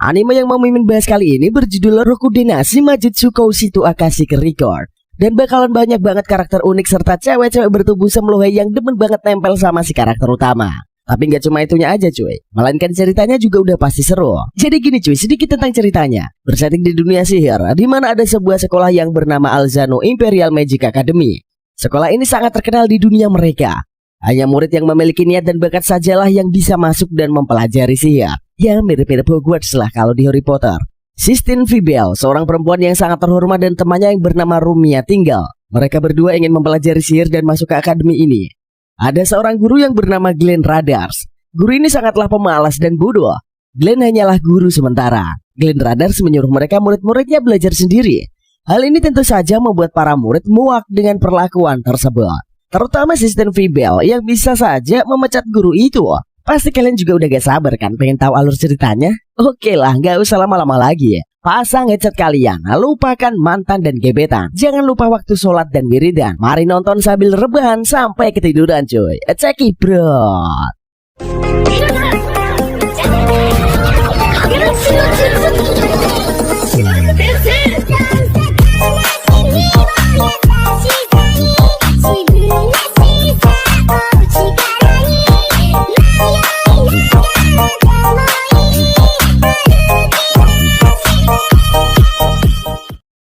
Anime yang mau Mimin bahas kali ini berjudul Rokudenashi Majutsu Koushito Akashic Record. Dan bakalan banyak banget karakter unik serta cewek-cewek bertubuh semlohai yang demen banget nempel sama si karakter utama. Tapi nggak cuma itunya aja cuy, melainkan ceritanya juga udah pasti seru. Jadi gini cuy, sedikit tentang ceritanya. Bersetting di dunia sihir, di mana ada sebuah sekolah yang bernama Alzano Imperial Magic Academy. Sekolah ini sangat terkenal di dunia mereka. Hanya murid yang memiliki niat dan bakat sajalah yang bisa masuk dan mempelajari sihir. Ya mirip-mirip Hogwarts lah kalau di Harry Potter. Sistine Fibel, seorang perempuan yang sangat terhormat dan temannya yang bernama Rumia tinggal. Mereka berdua ingin mempelajari sihir dan masuk ke akademi ini. Ada seorang guru yang bernama Glenn Radars. Guru ini sangatlah pemalas dan bodoh. Glenn hanyalah guru sementara. Glenn Radars menyuruh mereka murid-muridnya belajar sendiri. Hal ini tentu saja membuat para murid muak dengan perlakuan tersebut. Terutama Sistine Fibel yang bisa saja memecat guru itu. Pasti kalian juga udah gak sabar kan pengen tahu alur ceritanya? Oke lah, gak usah lama-lama lagi ya. Pasang headset kalian, lupakan mantan dan gebetan. Jangan lupa waktu sholat dan wiridan. Mari nonton sambil rebahan sampai ketiduran cuy. Check it bro.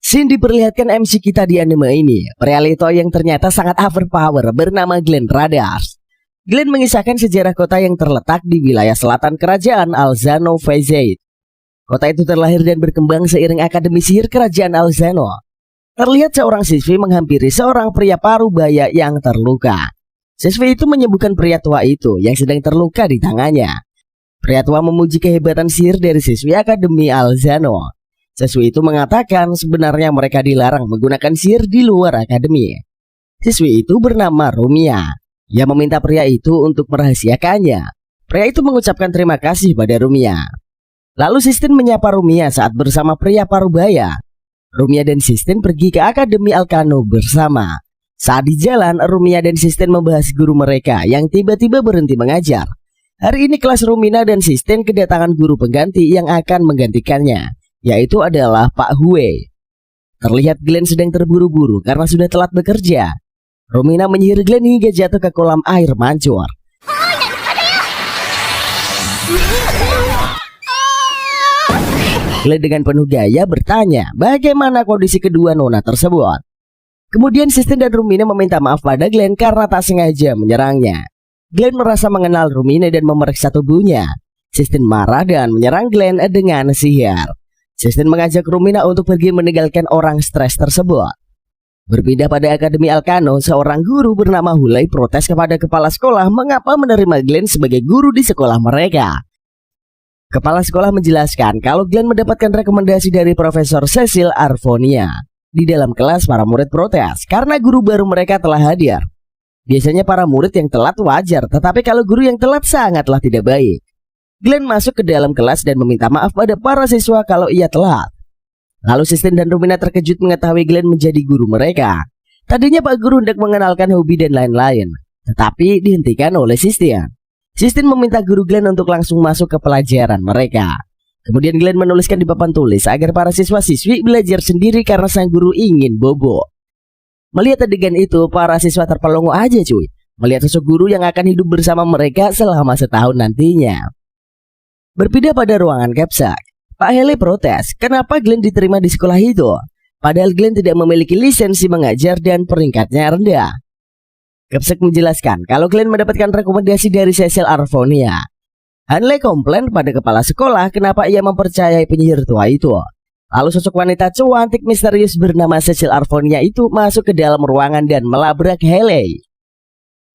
Scene diperlihatkan MC kita di anime ini, pria Leto yang ternyata sangat overpower bernama Glenn Radars. Glenn mengisahkan sejarah kota yang terletak di wilayah selatan kerajaan Alzano Fezeit. Kota itu terlahir dan berkembang seiring akademi sihir kerajaan Alzano. Terlihat seorang siswi menghampiri seorang pria parubaya yang terluka. Siswi itu menyembuhkan pria tua itu yang sedang terluka di tangannya. Pria tua memuji kehebatan sihir dari siswi akademi Alzano. Siswi itu mengatakan sebenarnya mereka dilarang menggunakan sihir di luar akademi. Siswi itu bernama Rumia. Ia meminta pria itu untuk merahasiakannya. Pria itu mengucapkan terima kasih pada Rumia. Lalu Sistine menyapa Rumia saat bersama pria parubaya. Rumia dan Sistine pergi ke Akademi Alkano bersama. Saat di jalan, Rumia dan Sistine membahas guru mereka yang tiba-tiba berhenti mengajar. Hari ini kelas Rumina dan Sistine kedatangan guru pengganti yang akan menggantikannya, yaitu adalah Pak Hue. Terlihat Glenn sedang terburu-buru karena sudah telat bekerja. Rumina menyihir Glenn hingga jatuh ke kolam air mancur. Glenn dengan penuh gaya bertanya bagaimana kondisi kedua nona tersebut. Kemudian Sistine dan Rumina meminta maaf pada Glenn karena tak sengaja menyerangnya. Glenn merasa mengenal Rumina dan memeriksa tubuhnya. Sistine marah dan menyerang Glenn dengan sihir. Sistine mengajak Rumina untuk pergi meninggalkan orang stres tersebut. Berpindah pada Akademi Alkano, seorang guru bernama Hulai protes kepada kepala sekolah mengapa menerima Glenn sebagai guru di sekolah mereka. Kepala sekolah menjelaskan kalau Glenn mendapatkan rekomendasi dari Profesor Cecil Arvonia. Di dalam kelas para murid protes karena guru baru mereka telah hadir. Biasanya para murid yang telat wajar, tetapi kalau guru yang telat sangatlah tidak baik. Glenn masuk ke dalam kelas dan meminta maaf pada para siswa kalau ia telat. Lalu Sistine dan Rumina terkejut mengetahui Glenn menjadi guru mereka. Tadinya Pak Guru hendak mengenalkan hobi dan lain-lain, tetapi dihentikan oleh Sistine. Sistine meminta guru Glenn untuk langsung masuk ke pelajaran mereka. Kemudian Glenn menuliskan di papan tulis agar para siswa-siswi belajar sendiri karena sang guru ingin bobo. Melihat adegan itu, para siswa terpelongo aja cuy. Melihat sosok guru yang akan hidup bersama mereka selama setahun nantinya. Berpindah pada ruangan Capsack, Pak Hele protes kenapa Glenn diterima di sekolah itu. Padahal Glenn tidak memiliki lisensi mengajar dan peringkatnya rendah. Capsack menjelaskan kalau Glenn mendapatkan rekomendasi dari Cecil Arvonia. Hanley komplain pada kepala sekolah kenapa ia mempercayai penyihir tua itu. Lalu sosok wanita cantik misterius bernama Cecil Arvonia itu masuk ke dalam ruangan dan melabrak Haley.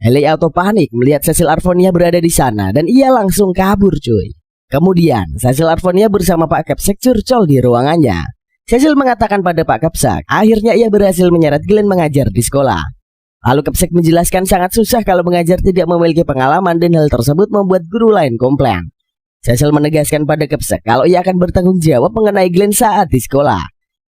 Haley auto panik melihat Cecil Arvonia berada di sana dan ia langsung kabur cuy. Kemudian Cecil Arvonia bersama Pak Capsack curcol di ruangannya. Cecil mengatakan pada Pak Capsack akhirnya ia berhasil menyeret Glenn mengajar di sekolah. Lalu Capsack menjelaskan sangat susah kalau mengajar tidak memiliki pengalaman dan hal tersebut membuat guru lain komplain. Cecil menegaskan pada Capsack kalau ia akan bertanggung jawab mengenai Glenn saat di sekolah.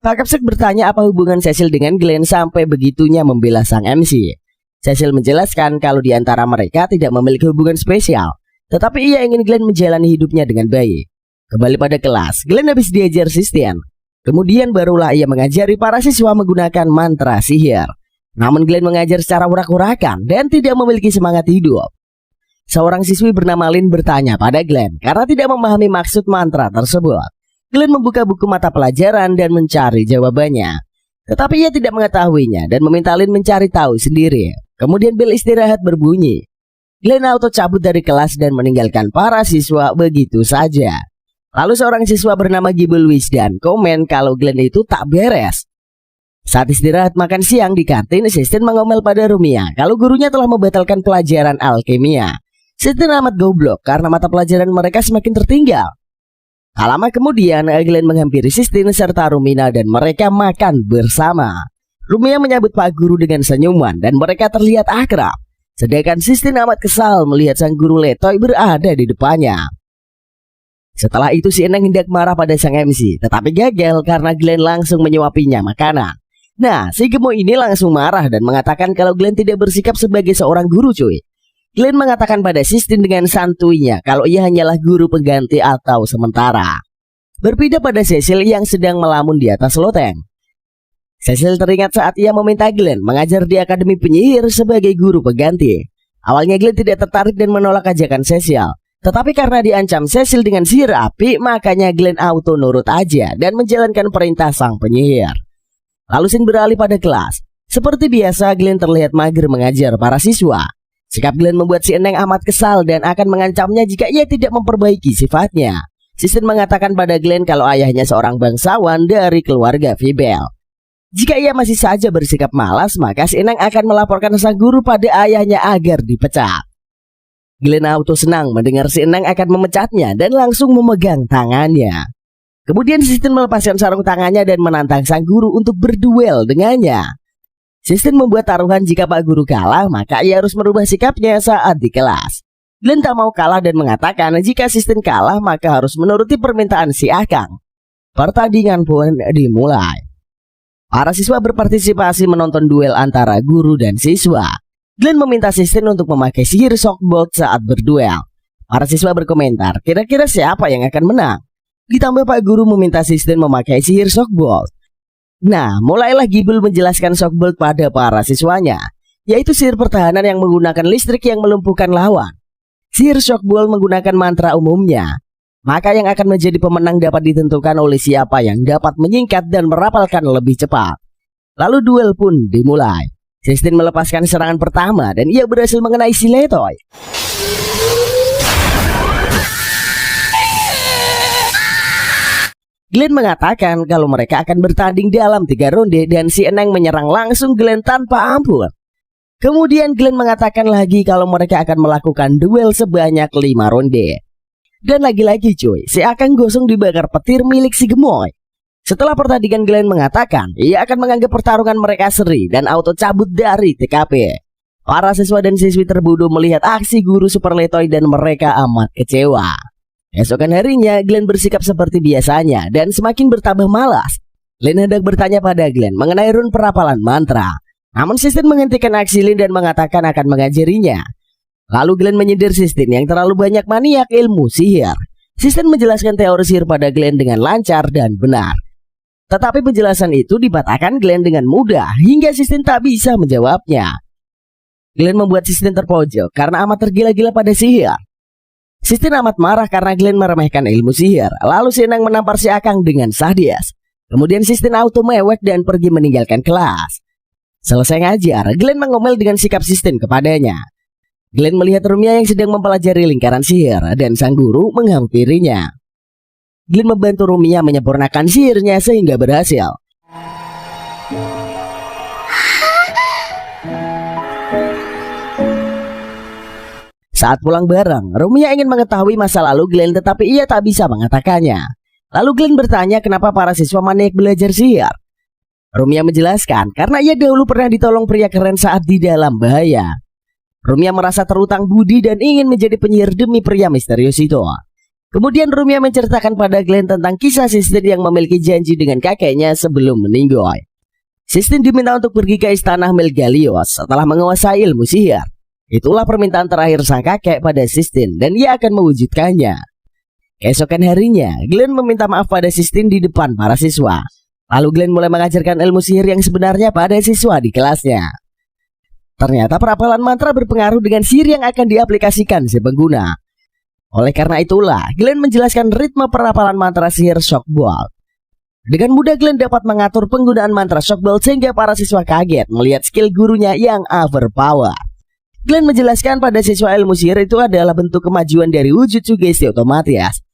Pak Capsack bertanya apa hubungan Cecil dengan Glenn sampai begitunya membela sang MC. Cecil menjelaskan kalau di antara mereka tidak memiliki hubungan spesial, tetapi ia ingin Glenn menjalani hidupnya dengan baik. Kembali pada kelas, Glenn habis diajar Sistine. Kemudian barulah ia mengajari para siswa menggunakan mantra sihir. Namun Glenn mengajar secara urak-urakan dan tidak memiliki semangat hidup. Seorang siswi bernama Lynn bertanya pada Glenn karena tidak memahami maksud mantra tersebut. Glenn membuka buku mata pelajaran dan mencari jawabannya. Tetapi ia tidak mengetahuinya dan meminta Lynn mencari tahu sendiri. Kemudian bel istirahat berbunyi. Glenn auto cabut dari kelas dan meninggalkan para siswa begitu saja. Lalu seorang siswa bernama Gibble Wisdan komen kalau Glenn itu tak beres. Saat istirahat makan siang di kantin, Sistine mengomel pada Rumia kalau gurunya telah membatalkan pelajaran alkimia. Sistine amat goblok karena mata pelajaran mereka semakin tertinggal. Tak lama kemudian, Glenn menghampiri Sistine serta Rumina dan mereka makan bersama. Rumia menyambut Pak Guru dengan senyuman dan mereka terlihat akrab. Sedangkan Sistine amat kesal melihat sang guru letoy berada di depannya. Setelah itu si Eneng hendak marah pada sang MC, tetapi gagal karena Glenn langsung menyuapinya makanan. Nah, si Gemo ini langsung marah dan mengatakan kalau Glenn tidak bersikap sebagai seorang guru cuy. Glenn mengatakan pada Sistine dengan santuinya kalau ia hanyalah guru pengganti atau sementara. Berbeda pada Cecil yang sedang melamun di atas loteng. Cecil teringat saat ia meminta Glenn mengajar di Akademi Penyihir sebagai guru pengganti. Awalnya Glenn tidak tertarik dan menolak ajakan Cecil. Tetapi karena diancam Cecil dengan sihir api, makanya Glenn auto nurut aja dan menjalankan perintah sang penyihir. Lalu Sin beralih pada kelas. Seperti biasa, Glenn terlihat mager mengajar para siswa. Sikap Glenn membuat si Eneng amat kesal dan akan mengancamnya jika ia tidak memperbaiki sifatnya. Sin mengatakan pada Glenn kalau ayahnya seorang bangsawan dari keluarga Fibel. Jika ia masih saja bersikap malas, maka si Eneng akan melaporkan sang guru pada ayahnya agar dipecat. Glenn auto senang mendengar si Eneng akan memecatnya dan langsung memegang tangannya. Kemudian Sistine melepaskan sarung tangannya dan menantang sang guru untuk berduel dengannya. Sistine membuat taruhan jika Pak Guru kalah, maka ia harus merubah sikapnya saat di kelas. Glenn tak mau kalah dan mengatakan jika Sistine kalah maka harus menuruti permintaan si Akang. Pertandingan pun dimulai. Para siswa berpartisipasi menonton duel antara guru dan siswa. Glenn meminta Sistine untuk memakai sihir shockbolt saat berduel. Para siswa berkomentar, kira-kira siapa yang akan menang? Ditambah Pak Guru meminta Sistine memakai sihir shockbolt. Nah, mulailah Gibble menjelaskan shockbolt pada para siswanya, yaitu sihir pertahanan yang menggunakan listrik yang melumpuhkan lawan. Sihir shockbolt menggunakan mantra umumnya. Maka yang akan menjadi pemenang dapat ditentukan oleh siapa yang dapat menyingkat dan merapalkan lebih cepat. Lalu duel pun dimulai. Sistine melepaskan serangan pertama dan ia berhasil mengenai si letoy. Glenn mengatakan kalau mereka akan bertanding dalam 3 ronde dan si Eneng menyerang langsung Glenn tanpa ampun. Kemudian Glenn mengatakan lagi kalau mereka akan melakukan duel sebanyak 5 ronde. Dan lagi-lagi cuy, si Akang gosong dibakar petir milik si Gemoy. Setelah pertandingan, Glenn mengatakan ia akan menganggap pertarungan mereka seri dan auto cabut dari TKP. Para siswa dan siswi terbodoh melihat aksi guru super letoy dan mereka amat kecewa. Esokan harinya, Glenn bersikap seperti biasanya dan semakin bertambah malas. Lynn hendak bertanya pada Glenn mengenai rune perapalan mantra. Namun Sistine menghentikan aksi Lynn dan mengatakan akan mengajarinya. Lalu Glenn menyindir Sistine yang terlalu banyak maniak ilmu sihir. Sistine menjelaskan teori sihir pada Glenn dengan lancar dan benar. Tetapi penjelasan itu dipatahkan Glenn dengan mudah hingga Sistine tak bisa menjawabnya. Glenn membuat Sistine terpojok karena amat tergila-gila pada sihir. Sistine amat marah karena Glenn meremehkan ilmu sihir. Lalu si Eneng menampar si Akang dengan sadis. Kemudian Sistine auto mewek dan pergi meninggalkan kelas. Selesai ngajar, Glenn mengomel dengan sikap Sistine kepadanya. Glenn melihat Rumia yang sedang mempelajari lingkaran sihir dan sang guru menghampirinya. Glenn membantu Rumia menyempurnakan sihirnya sehingga berhasil. Saat pulang bareng, Rumia ingin mengetahui masa lalu Glenn tetapi ia tak bisa mengatakannya. Lalu Glenn bertanya kenapa para siswa maniak belajar sihir. Rumia menjelaskan karena ia dahulu pernah ditolong pria keren saat di dalam bahaya. Rumia merasa terutang budi dan ingin menjadi penyihir demi pria misterius itu. Kemudian Rumia menceritakan pada Glenn tentang kisah Sistine yang memiliki janji dengan kakeknya sebelum meninggal. Sistine diminta untuk pergi ke istana Melgalios setelah menguasai ilmu sihir. Itulah permintaan terakhir sang kakek pada Sistine dan ia akan mewujudkannya. Keesokan harinya, Glenn meminta maaf pada Sistine di depan para siswa. Lalu Glenn mulai mengajarkan ilmu sihir yang sebenarnya pada siswa di kelasnya. Ternyata perapalan mantra berpengaruh dengan sihir yang akan diaplikasikan si pengguna. Oleh karena itulah, Glenn menjelaskan ritme perapalan mantra sihir Shock Bolt. Dengan mudah Glenn dapat mengatur penggunaan mantra Shock Bolt sehingga para siswa kaget melihat skill gurunya yang overpower. Glenn menjelaskan pada siswa ilmu sihir itu adalah bentuk kemajuan dari wujud sugesti otomatis.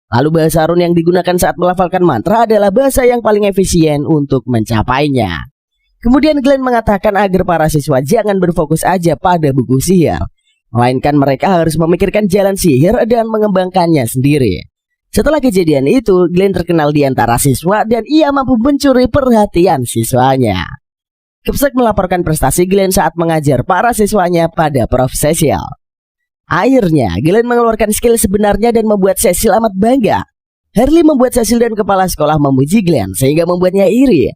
Lalu bahasa rune yang digunakan saat melafalkan mantra adalah bahasa yang paling efisien untuk mencapainya. Kemudian Glenn mengatakan agar para siswa jangan berfokus aja pada buku sihir, melainkan mereka harus memikirkan jalan sihir dan mengembangkannya sendiri. Setelah kejadian itu, Glenn terkenal di antara siswa dan ia mampu mencuri perhatian siswanya. Kepsek melaporkan prestasi Glenn saat mengajar para siswanya pada Prof. Cecil. Akhirnya, Glenn mengeluarkan skill sebenarnya dan membuat Cecil amat bangga. Harley membuat Cecil dan kepala sekolah memuji Glenn sehingga membuatnya iri.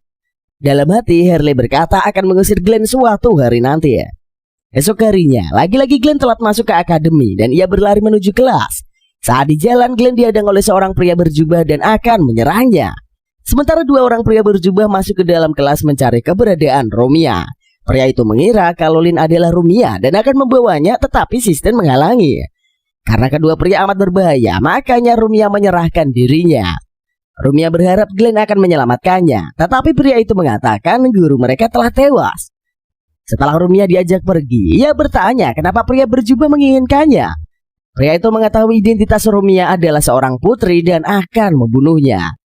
Dalam hati, Harley berkata akan mengusir Glenn suatu hari nanti. Esok harinya, lagi-lagi Glenn telat masuk ke akademi dan ia berlari menuju kelas. Saat di jalan, Glenn dihadang oleh seorang pria berjubah dan akan menyerangnya. Sementara dua orang pria berjubah masuk ke dalam kelas mencari keberadaan Rumia. Pria itu mengira kalau Lin adalah Rumia dan akan membawanya, tetapi Sistine menghalangi. Karena kedua pria amat berbahaya, makanya Rumia menyerahkan dirinya. Rumia berharap Glenn akan menyelamatkannya, tetapi pria itu mengatakan guru mereka telah tewas. Setelah Rumia diajak pergi, ia bertanya kenapa pria berjubah menginginkannya. Pria itu mengetahui identitas Rumia adalah seorang putri dan akan membunuhnya.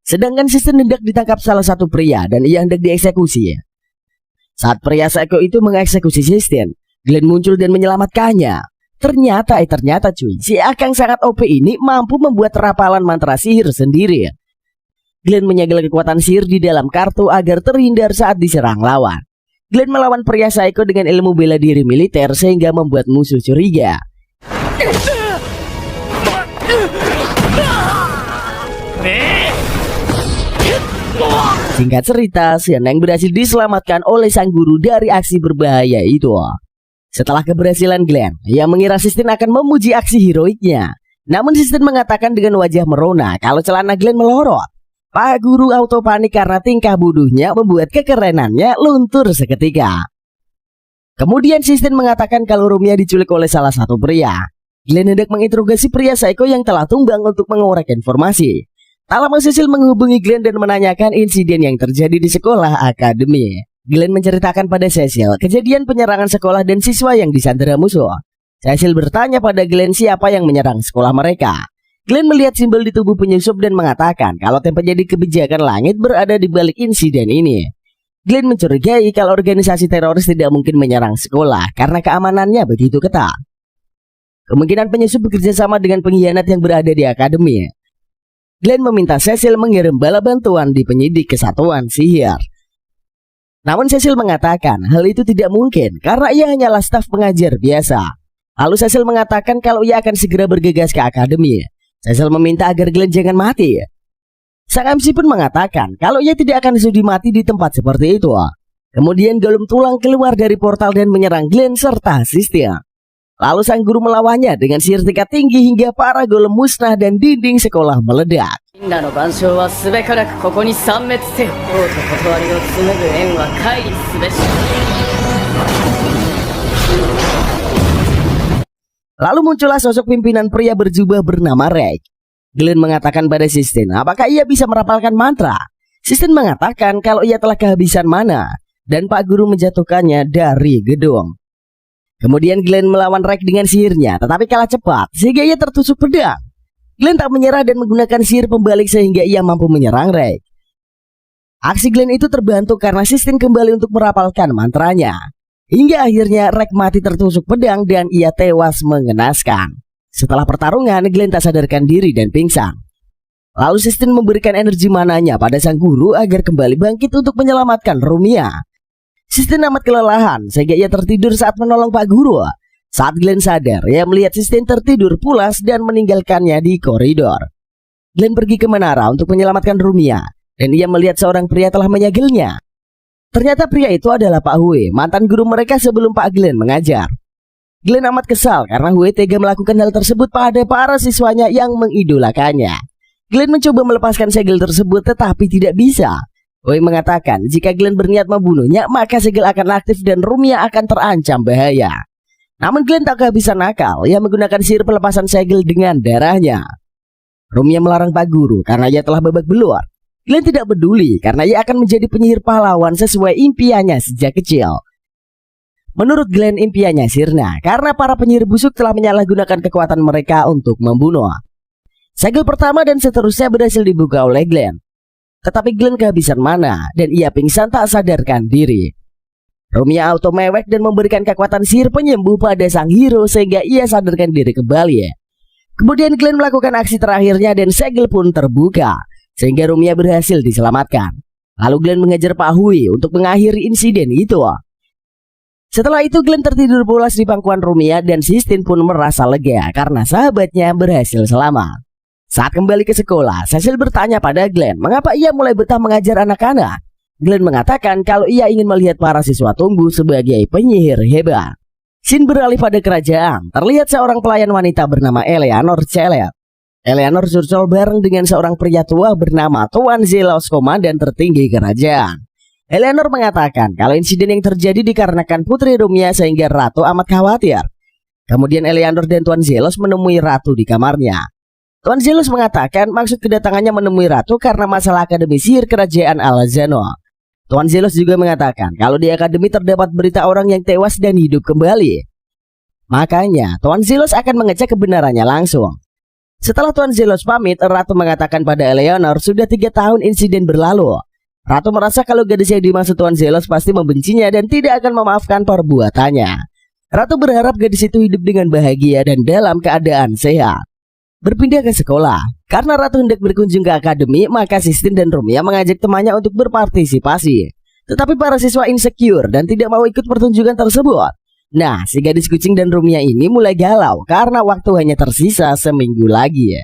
Sedangkan Sistine hendak ditangkap salah satu pria dan ia hendak dieksekusi. Saat pria psycho itu mengeksekusi Sistine, Glenn muncul dan menyelamatkannya. Ternyata cuy, si Akang sangat OP ini mampu membuat rapalan mantra sihir sendiri. Glenn menyegel kekuatan sihir di dalam kartu agar terhindar saat diserang lawan. Glenn melawan pria psycho dengan ilmu bela diri militer sehingga membuat musuh curiga. Singkat cerita, Xianeng berhasil diselamatkan oleh sang guru dari aksi berbahaya itu. Setelah keberhasilan Glenn, ia mengira Sistine akan memuji aksi heroiknya. Namun Sistine mengatakan dengan wajah merona kalau celana Glenn melorot. Pak guru auto panik karena tingkah bodohnya membuat kekerenannya luntur seketika. Kemudian Sistine mengatakan kalau Rumia diculik oleh salah satu pria. Glenn hendak menginterogasi pria psycho yang telah tumbang untuk mengorek informasi. Tak lama Cecil menghubungi Glenn dan menanyakan insiden yang terjadi di sekolah akademi. Glenn menceritakan pada Cecil kejadian penyerangan sekolah dan siswa yang disandera musuh. Cecil bertanya pada Glenn siapa yang menyerang sekolah mereka. Glenn melihat simbol di tubuh penyusup dan mengatakan kalau tim penyidik kebijakan langit berada di balik insiden ini. Glenn mencurigai kalau organisasi teroris tidak mungkin menyerang sekolah karena keamanannya begitu ketat. Kemungkinan penyusup bekerja sama dengan pengkhianat yang berada di akademi. Glenn meminta Cecil mengirim bala bantuan di penyidik kesatuan sihir. Namun Cecil mengatakan hal itu tidak mungkin karena ia hanyalah staf pengajar biasa. Lalu Cecil mengatakan kalau ia akan segera bergegas ke akademi. Cecil meminta agar Glenn jangan mati. Sang MC pun mengatakan kalau ia tidak akan sudi mati di tempat seperti itu. Kemudian Gollum tulang keluar dari portal dan menyerang Glenn serta Sistine. Lalu sang guru melawannya dengan sihir tingkat tinggi hingga para Gollum musnah dan dinding sekolah meledak. Lalu muncullah sosok pimpinan pria berjubah bernama Reg. Glenn mengatakan pada Sistine apakah ia bisa merapalkan mantra. Sistine mengatakan kalau ia telah kehabisan mana dan Pak Guru menjatuhkannya dari gedung. Kemudian Glenn melawan Reg dengan sihirnya tetapi kalah cepat sehingga ia tertusuk pedang. Glenn tak menyerah dan menggunakan sihir pembalik sehingga ia mampu menyerang Reg. Aksi Glenn itu terbantu karena Sistine kembali untuk merapalkan mantranya. Hingga akhirnya Reg mati tertusuk pedang dan ia tewas mengenaskan. Setelah pertarungan, Glenn tak sadarkan diri dan pingsan. Lalu Sistine memberikan energi mananya pada sang guru agar kembali bangkit untuk menyelamatkan Rumia. Sistine amat kelelahan sehingga ia tertidur saat menolong Pak Guru. Saat Glenn sadar, ia melihat Sistine tertidur pulas dan meninggalkannya di koridor. Glenn pergi ke menara untuk menyelamatkan Rumia dan ia melihat seorang pria telah menyagelnya. Ternyata pria itu adalah Pak Hui, mantan guru mereka sebelum Pak Glenn mengajar. Glenn amat kesal karena Hui tega melakukan hal tersebut pada para siswanya yang mengidolakannya. Glenn mencoba melepaskan segel tersebut tetapi tidak bisa. Hui mengatakan jika Glenn berniat membunuhnya maka segel akan aktif dan Rumia akan terancam bahaya. Namun Glenn tak kehabisan akal, ia menggunakan sihir pelepasan segel dengan darahnya. Rumia melarang Pak Guru karena ia telah babak belur. Glenn tidak peduli karena ia akan menjadi penyihir pahlawan sesuai impiannya sejak kecil. Menurut Glenn impiannya sirna karena para penyihir busuk telah menyalahgunakan kekuatan mereka untuk membunuh. Segel pertama dan seterusnya berhasil dibuka oleh Glenn. Tetapi Glenn kehabisan mana dan ia pingsan tak sadarkan diri. Rumia auto mewek dan memberikan kekuatan sihir penyembuh pada sang hero sehingga ia sadarkan diri kembali. Kemudian Glenn melakukan aksi terakhirnya dan segel pun terbuka sehingga Rumia berhasil diselamatkan. Lalu Glenn mengejar Pak Hui untuk mengakhiri insiden itu. Setelah itu Glenn tertidur pulas di pangkuan Rumia dan Sistine pun merasa lega karena sahabatnya berhasil selamat. Saat kembali ke sekolah, Cecil bertanya pada Glenn mengapa ia mulai betah mengajar anak-anak. Glenn mengatakan kalau ia ingin melihat para siswa tumbuh sebagai penyihir hebat. Scene beralih pada kerajaan, terlihat seorang pelayan wanita bernama Eleanor Celet. Eleanor curcol bareng dengan seorang pria tua bernama Tuan Zelos, komandan tertinggi kerajaan. Eleanor mengatakan kalau insiden yang terjadi dikarenakan Putri Rumia sehingga Ratu amat khawatir. Kemudian Eleanor dan Tuan Zelos menemui Ratu di kamarnya. Tuan Zelos mengatakan maksud kedatangannya menemui Ratu karena masalah Akademi Sihir Kerajaan Alazano. Tuan Zelos juga mengatakan kalau di akademi terdapat berita orang yang tewas dan hidup kembali. Makanya Tuan Zelos akan mengecek kebenarannya langsung. Setelah Tuan Zelos pamit, Ratu mengatakan pada Eleanor sudah 3 tahun insiden berlalu. Ratu merasa kalau gadis yang dimaksud Tuan Zelos pasti membencinya dan tidak akan memaafkan perbuatannya. Ratu berharap gadis itu hidup dengan bahagia dan dalam keadaan sehat. Berpindah ke sekolah, karena Ratu hendak berkunjung ke akademi, maka Sistine dan Rumia mengajak temannya untuk berpartisipasi. Tetapi para siswa insecure dan tidak mau ikut pertunjukan tersebut. Nah, si gadis kucing dan Rumia ini mulai galau karena waktu hanya tersisa seminggu lagi.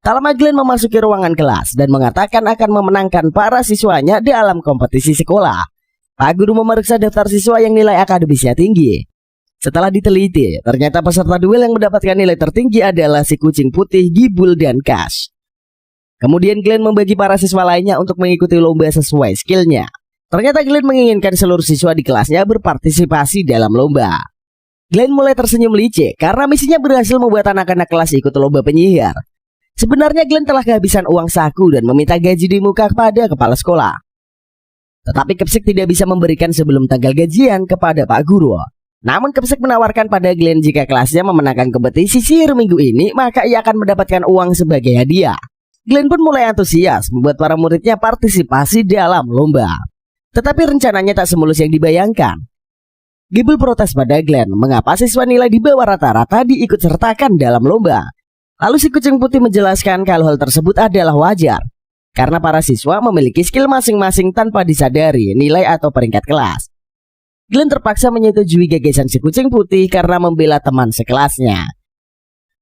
Tak lama Glenn memasuki ruangan kelas dan mengatakan akan memenangkan para siswanya dalam kompetisi sekolah. Pak Guru memeriksa daftar siswa yang nilai akademisnya tinggi. Setelah diteliti, ternyata peserta duel yang mendapatkan nilai tertinggi adalah si kucing putih, Gibul, dan Cash. Kemudian Glenn membagi para siswa lainnya untuk mengikuti lomba sesuai skillnya. Ternyata Glenn menginginkan seluruh siswa di kelasnya berpartisipasi dalam lomba. Glenn mulai tersenyum licik karena misinya berhasil membuat anak-anak kelas ikut lomba penyihir. Sebenarnya Glenn telah kehabisan uang saku dan meminta gaji di muka kepada kepala sekolah. Tetapi Kepsek tidak bisa memberikan sebelum tanggal gajian kepada Pak Guru. Namun Kepsek menawarkan pada Glenn jika kelasnya memenangkan kompetisi sihir minggu ini, maka ia akan mendapatkan uang sebagai hadiah. Glenn pun mulai antusias membuat para muridnya partisipasi dalam lomba. Tetapi rencananya tak semulus yang dibayangkan. Gibul protes pada Glenn mengapa siswa nilai di bawah rata-rata diikut sertakan dalam lomba. Lalu si kucing putih menjelaskan kalau hal tersebut adalah wajar, karena para siswa memiliki skill masing-masing tanpa disadari nilai atau peringkat kelas. Glenn terpaksa menyetujui gagasan si kucing putih karena membela teman sekelasnya.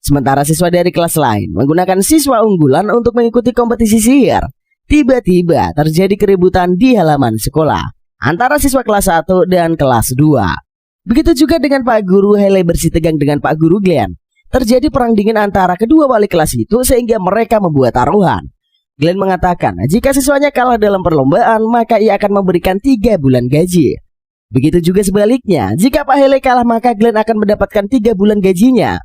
Sementara siswa dari kelas lain menggunakan siswa unggulan untuk mengikuti kompetisi sihir. Tiba-tiba terjadi keributan di halaman sekolah antara siswa kelas 1 dan kelas 2. Begitu juga dengan Pak Guru Hele bersih tegang dengan Pak Guru Glenn. Terjadi perang dingin antara kedua wali kelas itu sehingga mereka membuat taruhan. Glenn mengatakan jika siswanya kalah dalam perlombaan maka ia akan memberikan 3 bulan gaji. Begitu juga sebaliknya, jika Pak Hele kalah maka Glenn akan mendapatkan 3 bulan gajinya.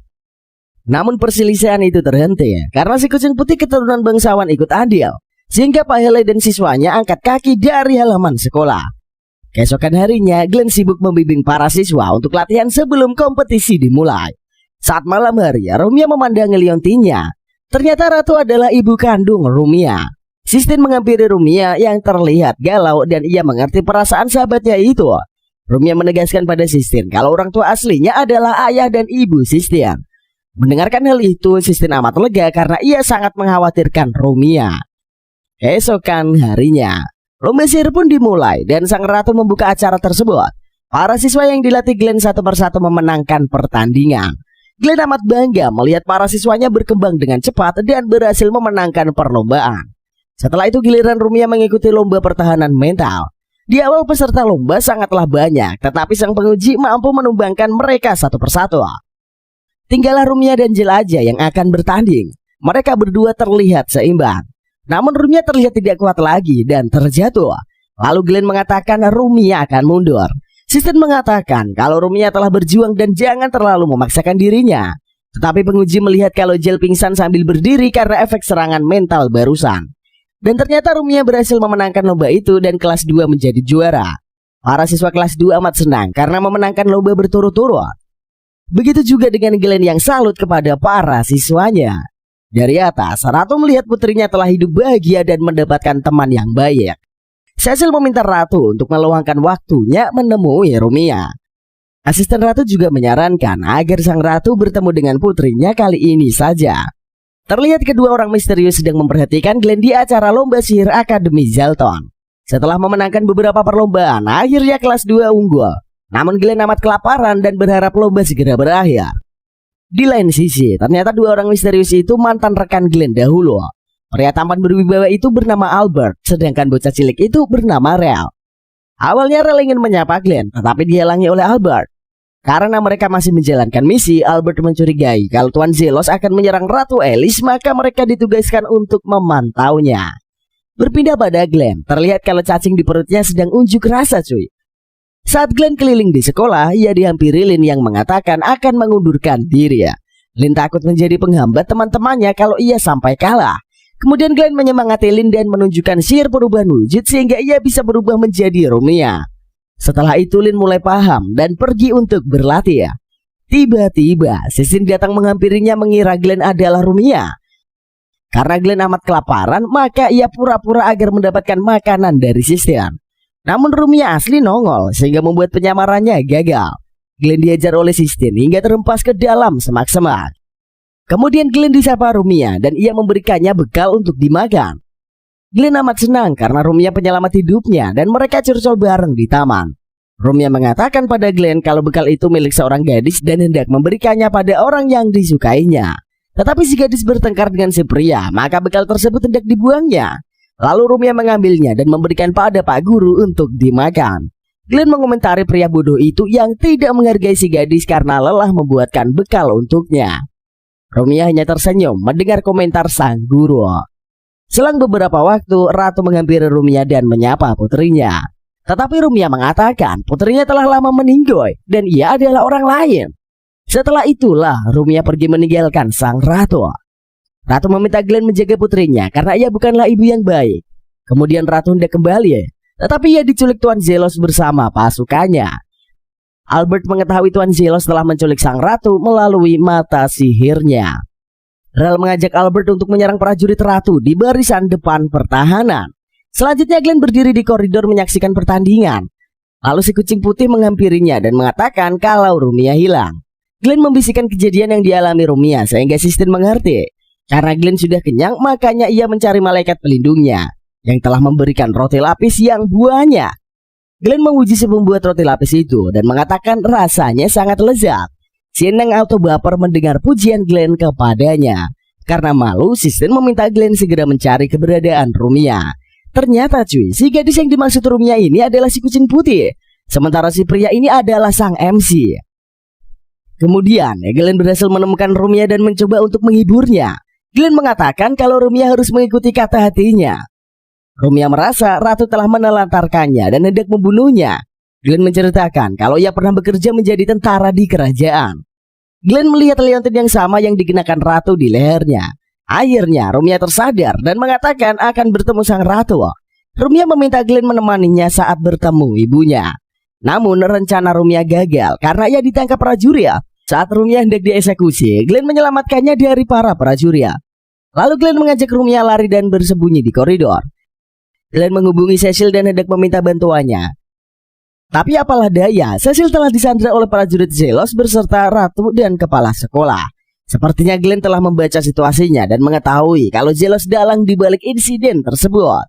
Namun perselisihan itu terhenti karena si kucing putih keturunan bangsawan ikut adil, sehingga Pak Hele dan siswanya angkat kaki dari halaman sekolah. Keesokan harinya Glenn sibuk membimbing para siswa untuk latihan sebelum kompetisi dimulai. Saat malam hari, Rumia memandangi liontinnya. Ternyata Ratu adalah ibu kandung Rumia. Sistine menghampiri Rumia yang terlihat galau dan ia mengerti perasaan sahabatnya itu. Rumia menegaskan pada Sistine kalau orang tua aslinya adalah ayah dan ibu Sistine. Mendengarkan hal itu, Sistine amat lega karena ia sangat mengkhawatirkan Rumia. Keesokan harinya, lomba sihir pun dimulai dan sang ratu membuka acara tersebut. Para siswa yang dilatih Glenn satu persatu memenangkan pertandingan. Glenn amat bangga melihat para siswanya berkembang dengan cepat dan berhasil memenangkan perlombaan. Setelah itu giliran Rumia mengikuti lomba pertahanan mental. Di awal peserta lomba sangatlah banyak, tetapi sang penguji mampu menumbangkan mereka satu persatu. Tinggallah Rumia dan Jel aja yang akan bertanding. Mereka berdua terlihat seimbang. Namun Rumia terlihat tidak kuat lagi dan terjatuh. Lalu Glenn mengatakan Rumia akan mundur. Sisten mengatakan kalau Rumia telah berjuang dan jangan terlalu memaksakan dirinya. Tetapi penguji melihat kalau Jel pingsan sambil berdiri karena efek serangan mental barusan. Dan ternyata Rumia berhasil memenangkan lomba itu dan kelas 2 menjadi juara. Para siswa kelas 2 amat senang karena memenangkan lomba berturut-turut. Begitu juga dengan Glenn yang salut kepada para siswanya. Dari atas, Ratu melihat putrinya telah hidup bahagia dan mendapatkan teman yang baik. Cecil meminta Ratu untuk meluangkan waktunya menemui Rumia. Asisten Ratu juga menyarankan agar sang Ratu bertemu dengan putrinya kali ini saja. Terlihat kedua orang misterius sedang memperhatikan Glenn di acara lomba sihir Akademi Zalton. Setelah memenangkan beberapa perlombaan, akhirnya kelas 2 unggul. Namun Glenn amat kelaparan dan berharap lomba segera berakhir. Di lain sisi, ternyata dua orang misterius itu mantan rekan Glenn dahulu. Pria tampan berwibawa itu bernama Albert, sedangkan bocah cilik itu bernama Rel. Awalnya Rel ingin menyapa Glenn, tetapi dihalangi oleh Albert. Karena mereka masih menjalankan misi, Albert mencurigai kalau Tuan Zelos akan menyerang Ratu Alice, maka mereka ditugaskan untuk memantaunya. Berpindah pada Glenn, terlihat kalau cacing di perutnya sedang unjuk rasa cuy. Saat Glenn keliling di sekolah, ia dihampiri Lin yang mengatakan akan mengundurkan diri. Lin takut menjadi penghambat teman-temannya kalau ia sampai kalah. Kemudian Glenn menyemangati Lin dan menunjukkan sihir perubahan wujud sehingga ia bisa berubah menjadi Rumia. Setelah itu Lin mulai paham dan pergi untuk berlatih. Tiba-tiba Sisin datang menghampirinya mengira Glenn adalah Rumia. Karena Glenn amat kelaparan, maka ia pura-pura agar mendapatkan makanan dari Sisin. Namun Rumia asli nongol sehingga membuat penyamarannya gagal. Glenn diajar oleh Sistine hingga terhempas ke dalam semak-semak. Kemudian Glenn disapa Rumia dan ia memberikannya bekal untuk dimakan. Glenn amat senang karena Rumia penyelamat hidupnya dan mereka curcol bareng di taman. Rumia mengatakan pada Glenn kalau bekal itu milik seorang gadis dan hendak memberikannya pada orang yang disukainya. Tetapi si gadis bertengkar dengan si pria, maka bekal tersebut hendak dibuangnya. Lalu Rumia mengambilnya dan memberikan pada Pak Guru untuk dimakan. Glenn mengomentari pria bodoh itu yang tidak menghargai si gadis karena lelah membuatkan bekal untuknya. Rumia hanya tersenyum mendengar komentar sang guru. Selang beberapa waktu, Ratu menghampiri Rumia dan menyapa putrinya. Tetapi Rumia mengatakan putrinya telah lama meninggoy dan ia adalah orang lain. Setelah itulah Rumia pergi meninggalkan sang Ratu. Ratu meminta Glenn menjaga putrinya karena ia bukanlah ibu yang baik. Kemudian Ratu hendak kembali, tetapi ia diculik Tuan Zelos bersama pasukannya. Albert mengetahui Tuan Zelos telah menculik sang Ratu melalui mata sihirnya. Rel mengajak Albert untuk menyerang prajurit Ratu di barisan depan pertahanan. Selanjutnya Glenn berdiri di koridor menyaksikan pertandingan. Lalu si kucing putih menghampirinya dan mengatakan kalau Rumia hilang. Glenn membisikkan kejadian yang dialami Rumia sehingga Sistine mengerti. Karena Glenn sudah kenyang, makanya ia mencari malaikat pelindungnya yang telah memberikan roti lapis yang banyak. Glenn menguji si pembuat roti lapis itu dan mengatakan rasanya sangat lezat. Sieneng auto baper mendengar pujian Glenn kepadanya. Karena malu, Sistine meminta Glenn segera mencari keberadaan Rumia. Ternyata cuy, si gadis yang dimaksud Rumia ini adalah si kucing putih. Sementara si pria ini adalah sang MC. Kemudian, Glenn berhasil menemukan Rumia dan mencoba untuk menghiburnya. Glenn mengatakan kalau Rumia harus mengikuti kata hatinya. Rumia merasa Ratu telah menelantarkannya dan hendak membunuhnya. Glenn menceritakan kalau ia pernah bekerja menjadi tentara di kerajaan. Glenn melihat leontin yang sama yang dikenakan Ratu di lehernya. Akhirnya Rumia tersadar dan mengatakan akan bertemu sang Ratu. Rumia meminta Glenn menemaninya saat bertemu ibunya. Namun rencana Rumia gagal karena ia ditangkap prajurit. Saat Rumia hendak dieksekusi, Glenn menyelamatkannya dari para prajurit. Lalu Glenn mengajak Rumia lari dan bersembunyi di koridor. Glenn menghubungi Cecil dan hendak meminta bantuannya. Tapi apalah daya, Cecil telah disandra oleh prajurit Zelos beserta Ratu dan kepala sekolah. Sepertinya Glenn telah membaca situasinya dan mengetahui kalau Zelos dalang di balik insiden tersebut.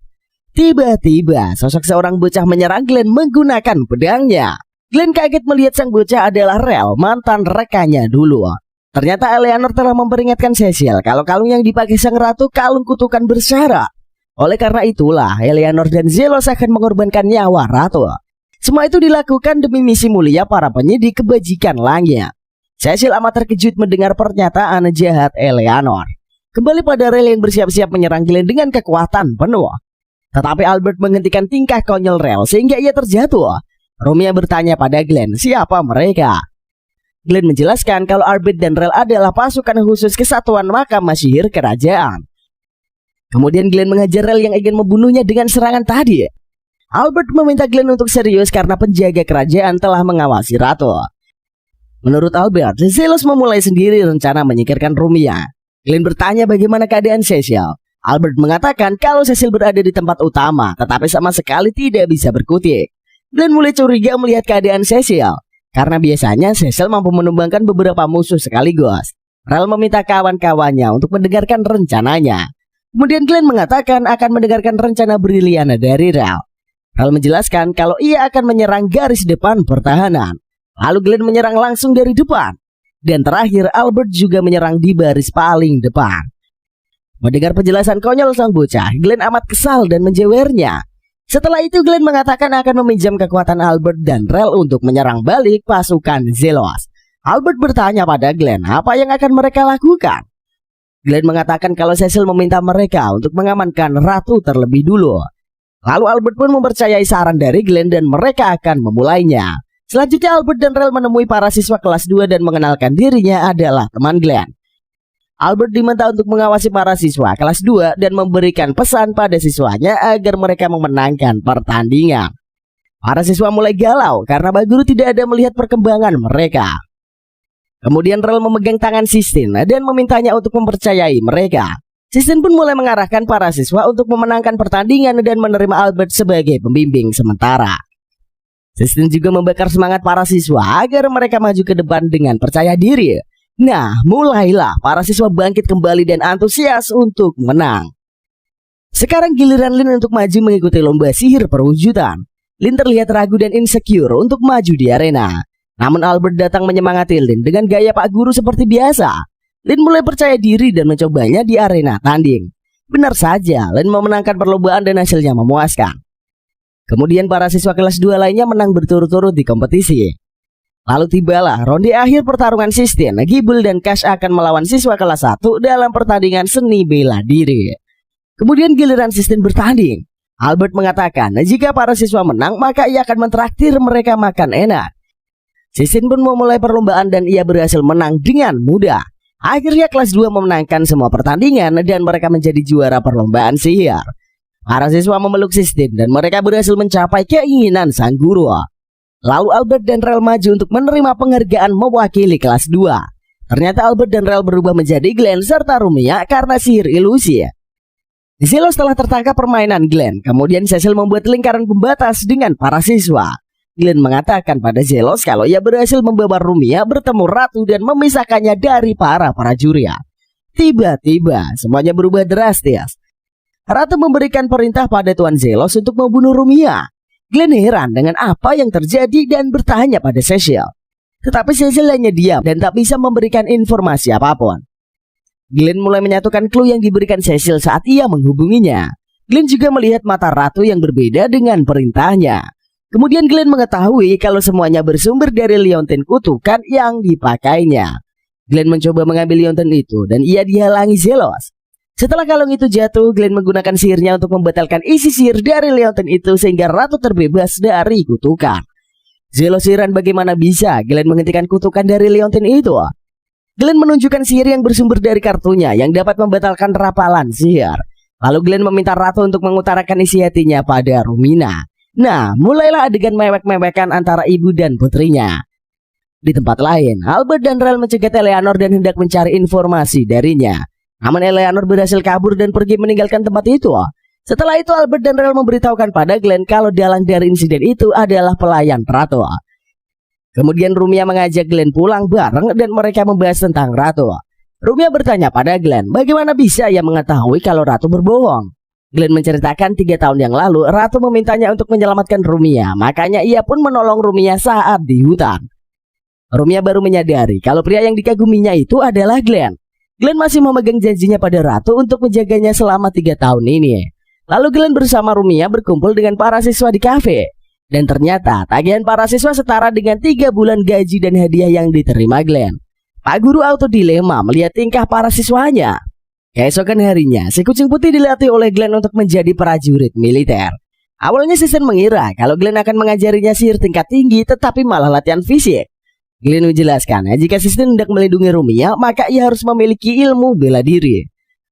Tiba-tiba sosok seorang bocah menyerang Glenn menggunakan pedangnya. Glenn kaget melihat sang bocah adalah Rel, mantan rekannya dulu. Ternyata Eleanor telah memperingatkan Cecil kalau kalung yang dipakai sang ratu kalung kutukan bersyarat. Oleh karena itulah, Eleanor dan Zelos akan mengorbankan nyawa Ratu. Semua itu dilakukan demi misi mulia para penyidik kebajikan langit. Cecil amat terkejut mendengar pernyataan jahat Eleanor. Kembali pada Rel yang bersiap-siap menyerang Glenn dengan kekuatan penuh. Tetapi Albert menghentikan tingkah konyol Rel sehingga ia terjatuh. Romia bertanya pada Glenn siapa mereka. Glenn menjelaskan kalau Albert dan Rel adalah pasukan khusus kesatuan mahkamah sihir kerajaan. Kemudian Glenn mengajar Rel yang ingin membunuhnya dengan serangan tadi. Albert meminta Glenn untuk serius karena penjaga kerajaan telah mengawasi Ratu. Menurut Albert, Zelos memulai sendiri rencana menyingkirkan Romia. Glenn bertanya bagaimana keadaan Cecil. Albert mengatakan kalau Cecil berada di tempat utama, tetapi sama sekali tidak bisa berkutik. Glenn mulai curiga melihat keadaan Cecil, karena biasanya Cecil mampu menumbangkan beberapa musuh sekaligus. Rel meminta kawan-kawannya untuk mendengarkan rencananya. Kemudian Glenn mengatakan akan mendengarkan rencana brilian dari Rel. Rel menjelaskan kalau ia akan menyerang garis depan pertahanan. Lalu Glenn menyerang langsung dari depan. Dan terakhir Albert juga menyerang di baris paling depan. Mendengar penjelasan konyol sang bocah, Glenn amat kesal dan menjewernya. Setelah itu Glenn mengatakan akan meminjam kekuatan Albert dan Rel untuk menyerang balik pasukan Zelos. Albert bertanya pada Glenn apa yang akan mereka lakukan. Glenn mengatakan kalau Cecil meminta mereka untuk mengamankan Ratu terlebih dulu. Lalu Albert pun mempercayai saran dari Glenn dan mereka akan memulainya. Selanjutnya Albert dan Rel menemui para siswa kelas 2 dan mengenalkan dirinya adalah teman Glenn. Albert diminta untuk mengawasi para siswa kelas 2 dan memberikan pesan pada siswanya agar mereka memenangkan pertandingan. Para siswa mulai galau karena Pak Guru tidak ada melihat perkembangan mereka. Kemudian Rel memegang tangan Sistine dan memintanya untuk mempercayai mereka. Sistine pun mulai mengarahkan para siswa untuk memenangkan pertandingan dan menerima Albert sebagai pembimbing sementara. Sistine juga membakar semangat para siswa agar mereka maju ke depan dengan percaya diri. Nah, mulailah para siswa bangkit kembali dan antusias untuk menang. Sekarang giliran Lin untuk maju mengikuti lomba sihir perwujudan. Lin terlihat ragu dan insecure untuk maju di arena. Namun Albert datang menyemangati Lin dengan gaya Pak Guru seperti biasa. Lin mulai percaya diri dan mencobanya di arena tanding. Benar saja, Lin memenangkan perlombaan dan hasilnya memuaskan. Kemudian para siswa kelas 2 lainnya menang berturut-turut di kompetisi. Lalu tibalah ronde akhir pertarungan Sistine, Gibel dan Cash akan melawan siswa kelas 1 dalam pertandingan seni bela diri. Kemudian giliran Sistine bertanding. Albert mengatakan jika para siswa menang maka ia akan mentraktir mereka makan enak. Sistine pun memulai perlombaan dan ia berhasil menang dengan mudah. Akhirnya kelas 2 memenangkan semua pertandingan dan mereka menjadi juara perlombaan sihir. Para siswa memeluk Sistine dan mereka berhasil mencapai keinginan sang guru. Lalu Albert dan Rel maju untuk menerima penghargaan mewakili kelas 2. Ternyata Albert dan Rel berubah menjadi Glenn serta Romia karena sihir ilusi. Zelos telah tertangkap permainan Glenn. Kemudian Cecil membuat lingkaran pembatas dengan para siswa. Glenn mengatakan pada Zelos kalau ia berhasil membawa Romia bertemu Ratu dan memisahkannya dari para prajurit. Tiba-tiba semuanya berubah drastis. Ratu memberikan perintah pada Tuan Zelos untuk membunuh Romia. Glenn heran dengan apa yang terjadi dan bertanya pada Cecil. Tetapi Cecil hanya diam dan tak bisa memberikan informasi apapun. Glenn mulai menyatukan clue yang diberikan Cecil saat ia menghubunginya. Glenn juga melihat mata Ratu yang berbeda dengan perintahnya. Kemudian Glenn mengetahui kalau semuanya bersumber dari liontin kutukan yang dipakainya. Glenn mencoba mengambil liontin itu dan ia dihalangi Zelos. Setelah kalung itu jatuh, Glenn menggunakan sihirnya untuk membatalkan isi sihir dari liontin itu sehingga Ratu terbebas dari kutukan. Zelos heran bagaimana bisa Glenn menghentikan kutukan dari liontin itu. Glenn menunjukkan sihir yang bersumber dari kartunya yang dapat membatalkan rapalan sihir. Lalu Glenn meminta Ratu untuk mengutarakan isi hatinya pada Romina. Nah, mulailah adegan mewek-mewekan antara ibu dan putrinya. Di tempat lain, Albert dan Rel mencegat Eleanor dan hendak mencari informasi darinya. Namun Eleanor berhasil kabur dan pergi meninggalkan tempat itu. Setelah itu Albert dan Rel memberitahukan pada Glenn kalau dalang dari insiden itu adalah pelayan Ratu. Kemudian Romia mengajak Glenn pulang bareng dan mereka membahas tentang Ratu. Romia bertanya pada Glenn bagaimana bisa ia mengetahui kalau Ratu berbohong. Glenn menceritakan 3 tahun yang lalu Ratu memintanya untuk menyelamatkan Romia, makanya ia pun menolong Romia saat di hutan. Romia baru menyadari kalau pria yang dikaguminya itu adalah Glenn. Glenn masih memegang janjinya pada Ratu untuk menjaganya selama 3 tahun ini. Lalu Glenn bersama Rumia berkumpul dengan para siswa di kafe. Dan ternyata tagihan para siswa setara dengan 3 bulan gaji dan hadiah yang diterima Glenn. Pak guru auto dilema melihat tingkah para siswanya. Keesokan harinya, si kucing putih dilatih oleh Glenn untuk menjadi prajurit militer. Awalnya Sisten mengira kalau Glenn akan mengajarinya sihir tingkat tinggi, tetapi malah latihan fisik. Glenn menjelaskan, jika Sisten hendak melindungi Rumia, maka ia harus memiliki ilmu bela diri.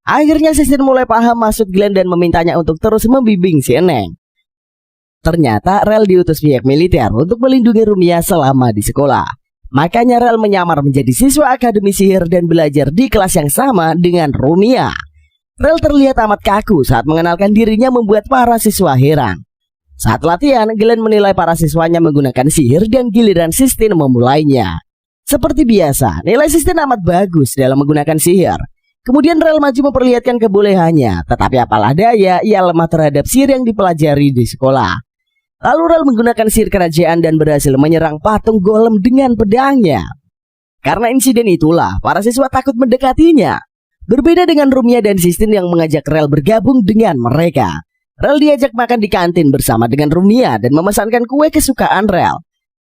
Akhirnya Sisten mulai paham maksud Glenn dan memintanya untuk terus membimbing si Eneng. Ternyata Rel diutus pihak militer untuk melindungi Rumia selama di sekolah. Makanya Rel menyamar menjadi siswa akademi sihir dan belajar di kelas yang sama dengan Rumia. Rel terlihat amat kaku saat mengenalkan dirinya, membuat para siswa heran. Saat latihan, Glenn menilai para siswanya menggunakan sihir dan giliran Sisten memulainya. Seperti biasa, nilai Sisten amat bagus dalam menggunakan sihir. Kemudian Rel maju memperlihatkan kebolehannya, tetapi apalah daya, ia lemah terhadap sihir yang dipelajari di sekolah. Lalu Rel menggunakan sihir kerajaan dan berhasil menyerang patung golem dengan pedangnya. Karena insiden itulah, para siswa takut mendekatinya. Berbeda dengan Rumia dan Sisten yang mengajak Rel bergabung dengan mereka. Rel diajak makan di kantin bersama dengan Rumia dan memesankan kue kesukaan Rel.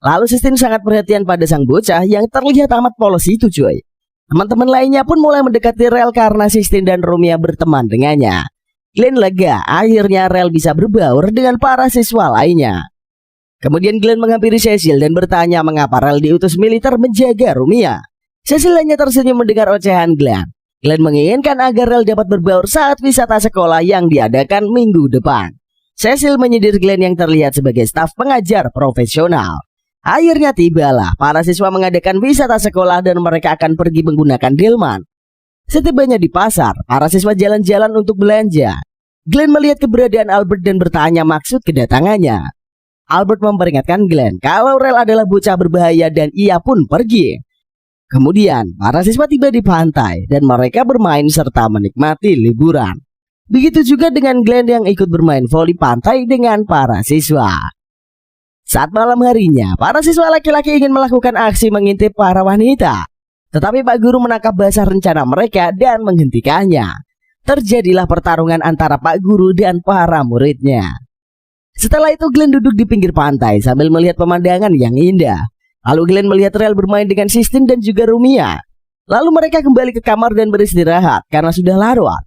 Lalu Sisten sangat perhatian pada sang bocah yang terlihat amat polos itu cuy. Teman-teman lainnya pun mulai mendekati Rel karena Sisten dan Rumia berteman dengannya. Glenn lega, akhirnya Rel bisa berbaur dengan para siswa lainnya. Kemudian Glenn menghampiri Cecil dan bertanya mengapa Rel diutus militer menjaga Rumia. Cecil hanya tersenyum mendengar ocehan Glenn. Glenn menginginkan agar Rel dapat berbaur saat wisata sekolah yang diadakan minggu depan. Cecil menyindir Glenn yang terlihat sebagai staf pengajar profesional. Akhirnya tibalah, para siswa mengadakan wisata sekolah dan mereka akan pergi menggunakan delman. Setibanya di pasar, para siswa jalan-jalan untuk belanja. Glenn melihat keberadaan Albert dan bertanya maksud kedatangannya. Albert memperingatkan Glenn kalau Rel adalah bocah berbahaya dan ia pun pergi. Kemudian, para siswa tiba di pantai dan mereka bermain serta menikmati liburan. Begitu juga dengan Glenn yang ikut bermain voli pantai dengan para siswa. Saat malam harinya, para siswa laki-laki ingin melakukan aksi mengintip para wanita. Tetapi Pak Guru menangkap basah rencana mereka dan menghentikannya. Terjadilah pertarungan antara Pak Guru dan para muridnya. Setelah itu Glenn duduk di pinggir pantai sambil melihat pemandangan yang indah. Lalu Glenn melihat Rel bermain dengan Sisten dan juga Rumia. Lalu mereka kembali ke kamar dan beristirahat karena sudah larut.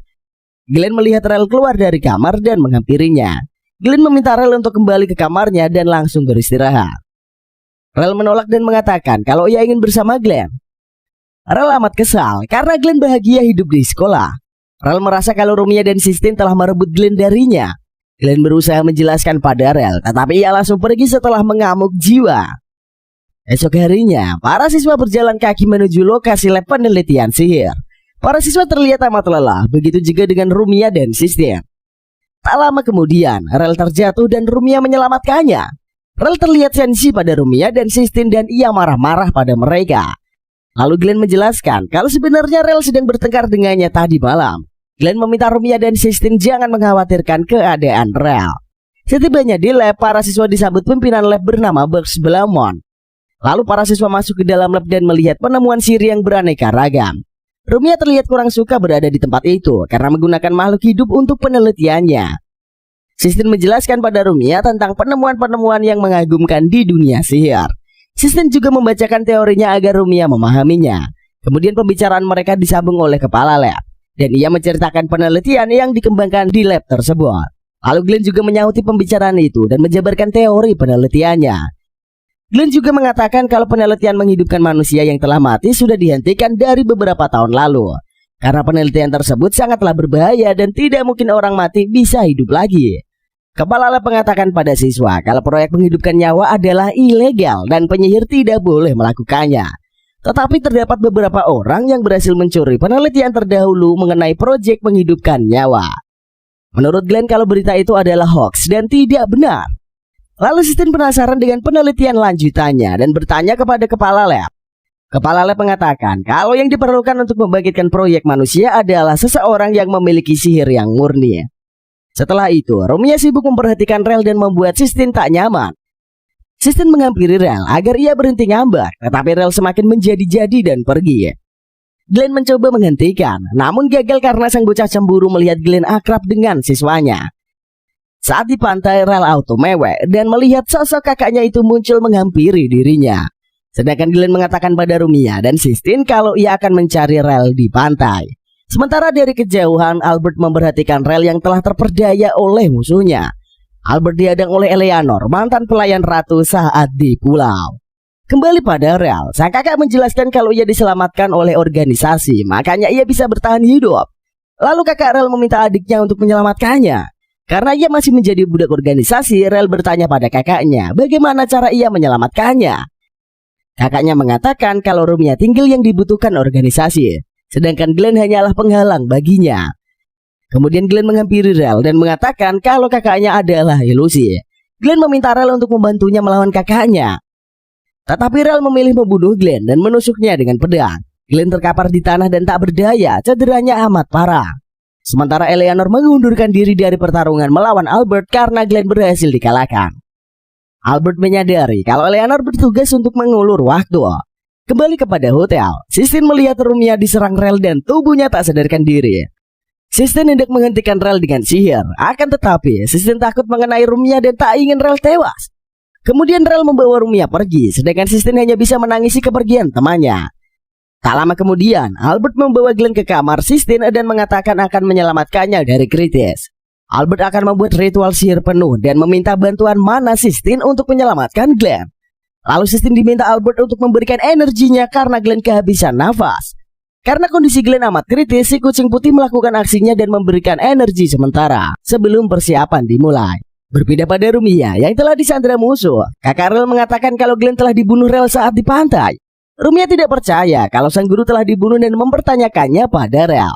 Glenn melihat Rel keluar dari kamar dan menghampirinya. Glenn meminta Rel untuk kembali ke kamarnya dan langsung beristirahat. Rel menolak dan mengatakan kalau ia ingin bersama Glenn. Rel amat kesal karena Glenn bahagia hidup di sekolah. Rel merasa kalau Rumia dan Sisten telah merebut Glenn darinya. Glenn berusaha menjelaskan pada Rel, tetapi ia langsung pergi setelah mengamuk jiwa. Esok harinya, para siswa berjalan kaki menuju lokasi lab penelitian sihir. Para siswa terlihat amat lelah, begitu juga dengan Rumia dan Sisten. Tak lama kemudian, Rel terjatuh dan Rumia menyelamatkannya. Rel terlihat sensi pada Rumia dan Sisten dan ia marah-marah pada mereka. Lalu Glenn menjelaskan kalau sebenarnya Rel sedang bertengkar dengannya tadi malam. Glenn meminta Rumia dan Sisten jangan mengkhawatirkan keadaan Rel. Setibanya di lab, para siswa disambut pimpinan lab bernama Bugs Blamont. Lalu para siswa masuk ke dalam lab dan melihat penemuan sihir yang beraneka ragam. Rumia terlihat kurang suka berada di tempat itu karena menggunakan makhluk hidup untuk penelitiannya. Sisten menjelaskan pada Rumia tentang penemuan-penemuan yang mengagumkan di dunia sihir. Sisten juga membacakan teorinya agar Rumia memahaminya. Kemudian pembicaraan mereka disambung oleh kepala lab. Dan ia menceritakan penelitian yang dikembangkan di lab tersebut. Lalu Glenn juga menyauti pembicaraan itu dan menjabarkan teori penelitiannya. Glenn juga mengatakan kalau penelitian menghidupkan manusia yang telah mati sudah dihentikan dari beberapa tahun lalu. Karena penelitian tersebut sangatlah berbahaya dan tidak mungkin orang mati bisa hidup lagi. Kepala lab mengatakan pada siswa kalau proyek menghidupkan nyawa adalah ilegal dan penyihir tidak boleh melakukannya. Tetapi terdapat beberapa orang yang berhasil mencuri penelitian terdahulu mengenai proyek menghidupkan nyawa. Menurut Glenn kalau berita itu adalah hoax dan tidak benar. Lalu Sisten penasaran dengan penelitian lanjutannya dan bertanya kepada kepala lab. Kepala lab mengatakan kalau yang diperlukan untuk membangkitkan proyek manusia adalah seseorang yang memiliki sihir yang murni. Setelah itu, Rumia sibuk memperhatikan Rel dan membuat Sisten tak nyaman. Sisten menghampiri Rel agar ia berhenti ngambek, tetapi Rel semakin menjadi-jadi dan pergi. Glenn mencoba menghentikan, namun gagal karena sang bocah cemburu melihat Glenn akrab dengan siswanya. Saat di pantai, Rel auto mewek dan melihat sosok kakaknya itu muncul menghampiri dirinya. Sedangkan Glenn mengatakan pada Rumia dan Sistine kalau ia akan mencari Rel di pantai. Sementara dari kejauhan, Albert memperhatikan Rel yang telah terperdaya oleh musuhnya. Albert dihadang oleh Eleanor, mantan pelayan ratu saat di pulau. Kembali pada Rel, sang kakak menjelaskan kalau ia diselamatkan oleh organisasi, makanya ia bisa bertahan hidup. Lalu kakak Rel meminta adiknya untuk menyelamatkannya. Karena ia masih menjadi budak organisasi, Rel bertanya pada kakaknya bagaimana cara ia menyelamatkannya. Kakaknya mengatakan kalau Rumia tinggal yang dibutuhkan organisasi, sedangkan Glenn hanyalah penghalang baginya. Kemudian Glenn menghampiri Rel dan mengatakan kalau kakaknya adalah ilusi. Glenn meminta Rel untuk membantunya melawan kakaknya. Tetapi Rel memilih membunuh Glenn dan menusuknya dengan pedang. Glenn terkapar di tanah dan tak berdaya, cederanya amat parah. Sementara Eleanor mengundurkan diri dari pertarungan melawan Albert karena Glenn berhasil dikalahkan. Albert menyadari kalau Eleanor bertugas untuk mengulur waktu. Kembali kepada hotel, Sistine melihat Rumia diserang Rel dan tubuhnya tak sadarkan diri. Sistine hendak menghentikan Rel dengan sihir, akan tetapi Sistine takut mengenai Rumia dan tak ingin Rel tewas. Kemudian Rel membawa Rumia pergi, sedangkan Sistine hanya bisa menangisi kepergian temannya. Tak lama kemudian, Albert membawa Glenn ke kamar Sistine dan mengatakan akan menyelamatkannya dari kritis. Albert akan membuat ritual sihir penuh dan meminta bantuan mana Sistine untuk menyelamatkan Glenn. Lalu Sistine diminta Albert untuk memberikan energinya karena Glenn kehabisan nafas. Karena kondisi Glenn amat kritis, si kucing putih melakukan aksinya dan memberikan energi sementara sebelum persiapan dimulai. Berbeda pada Rumia yang telah disandra musuh, kakak Rel mengatakan kalau Glenn telah dibunuh Rel saat di pantai. Rumia tidak percaya kalau sang guru telah dibunuh dan mempertanyakannya pada Rel.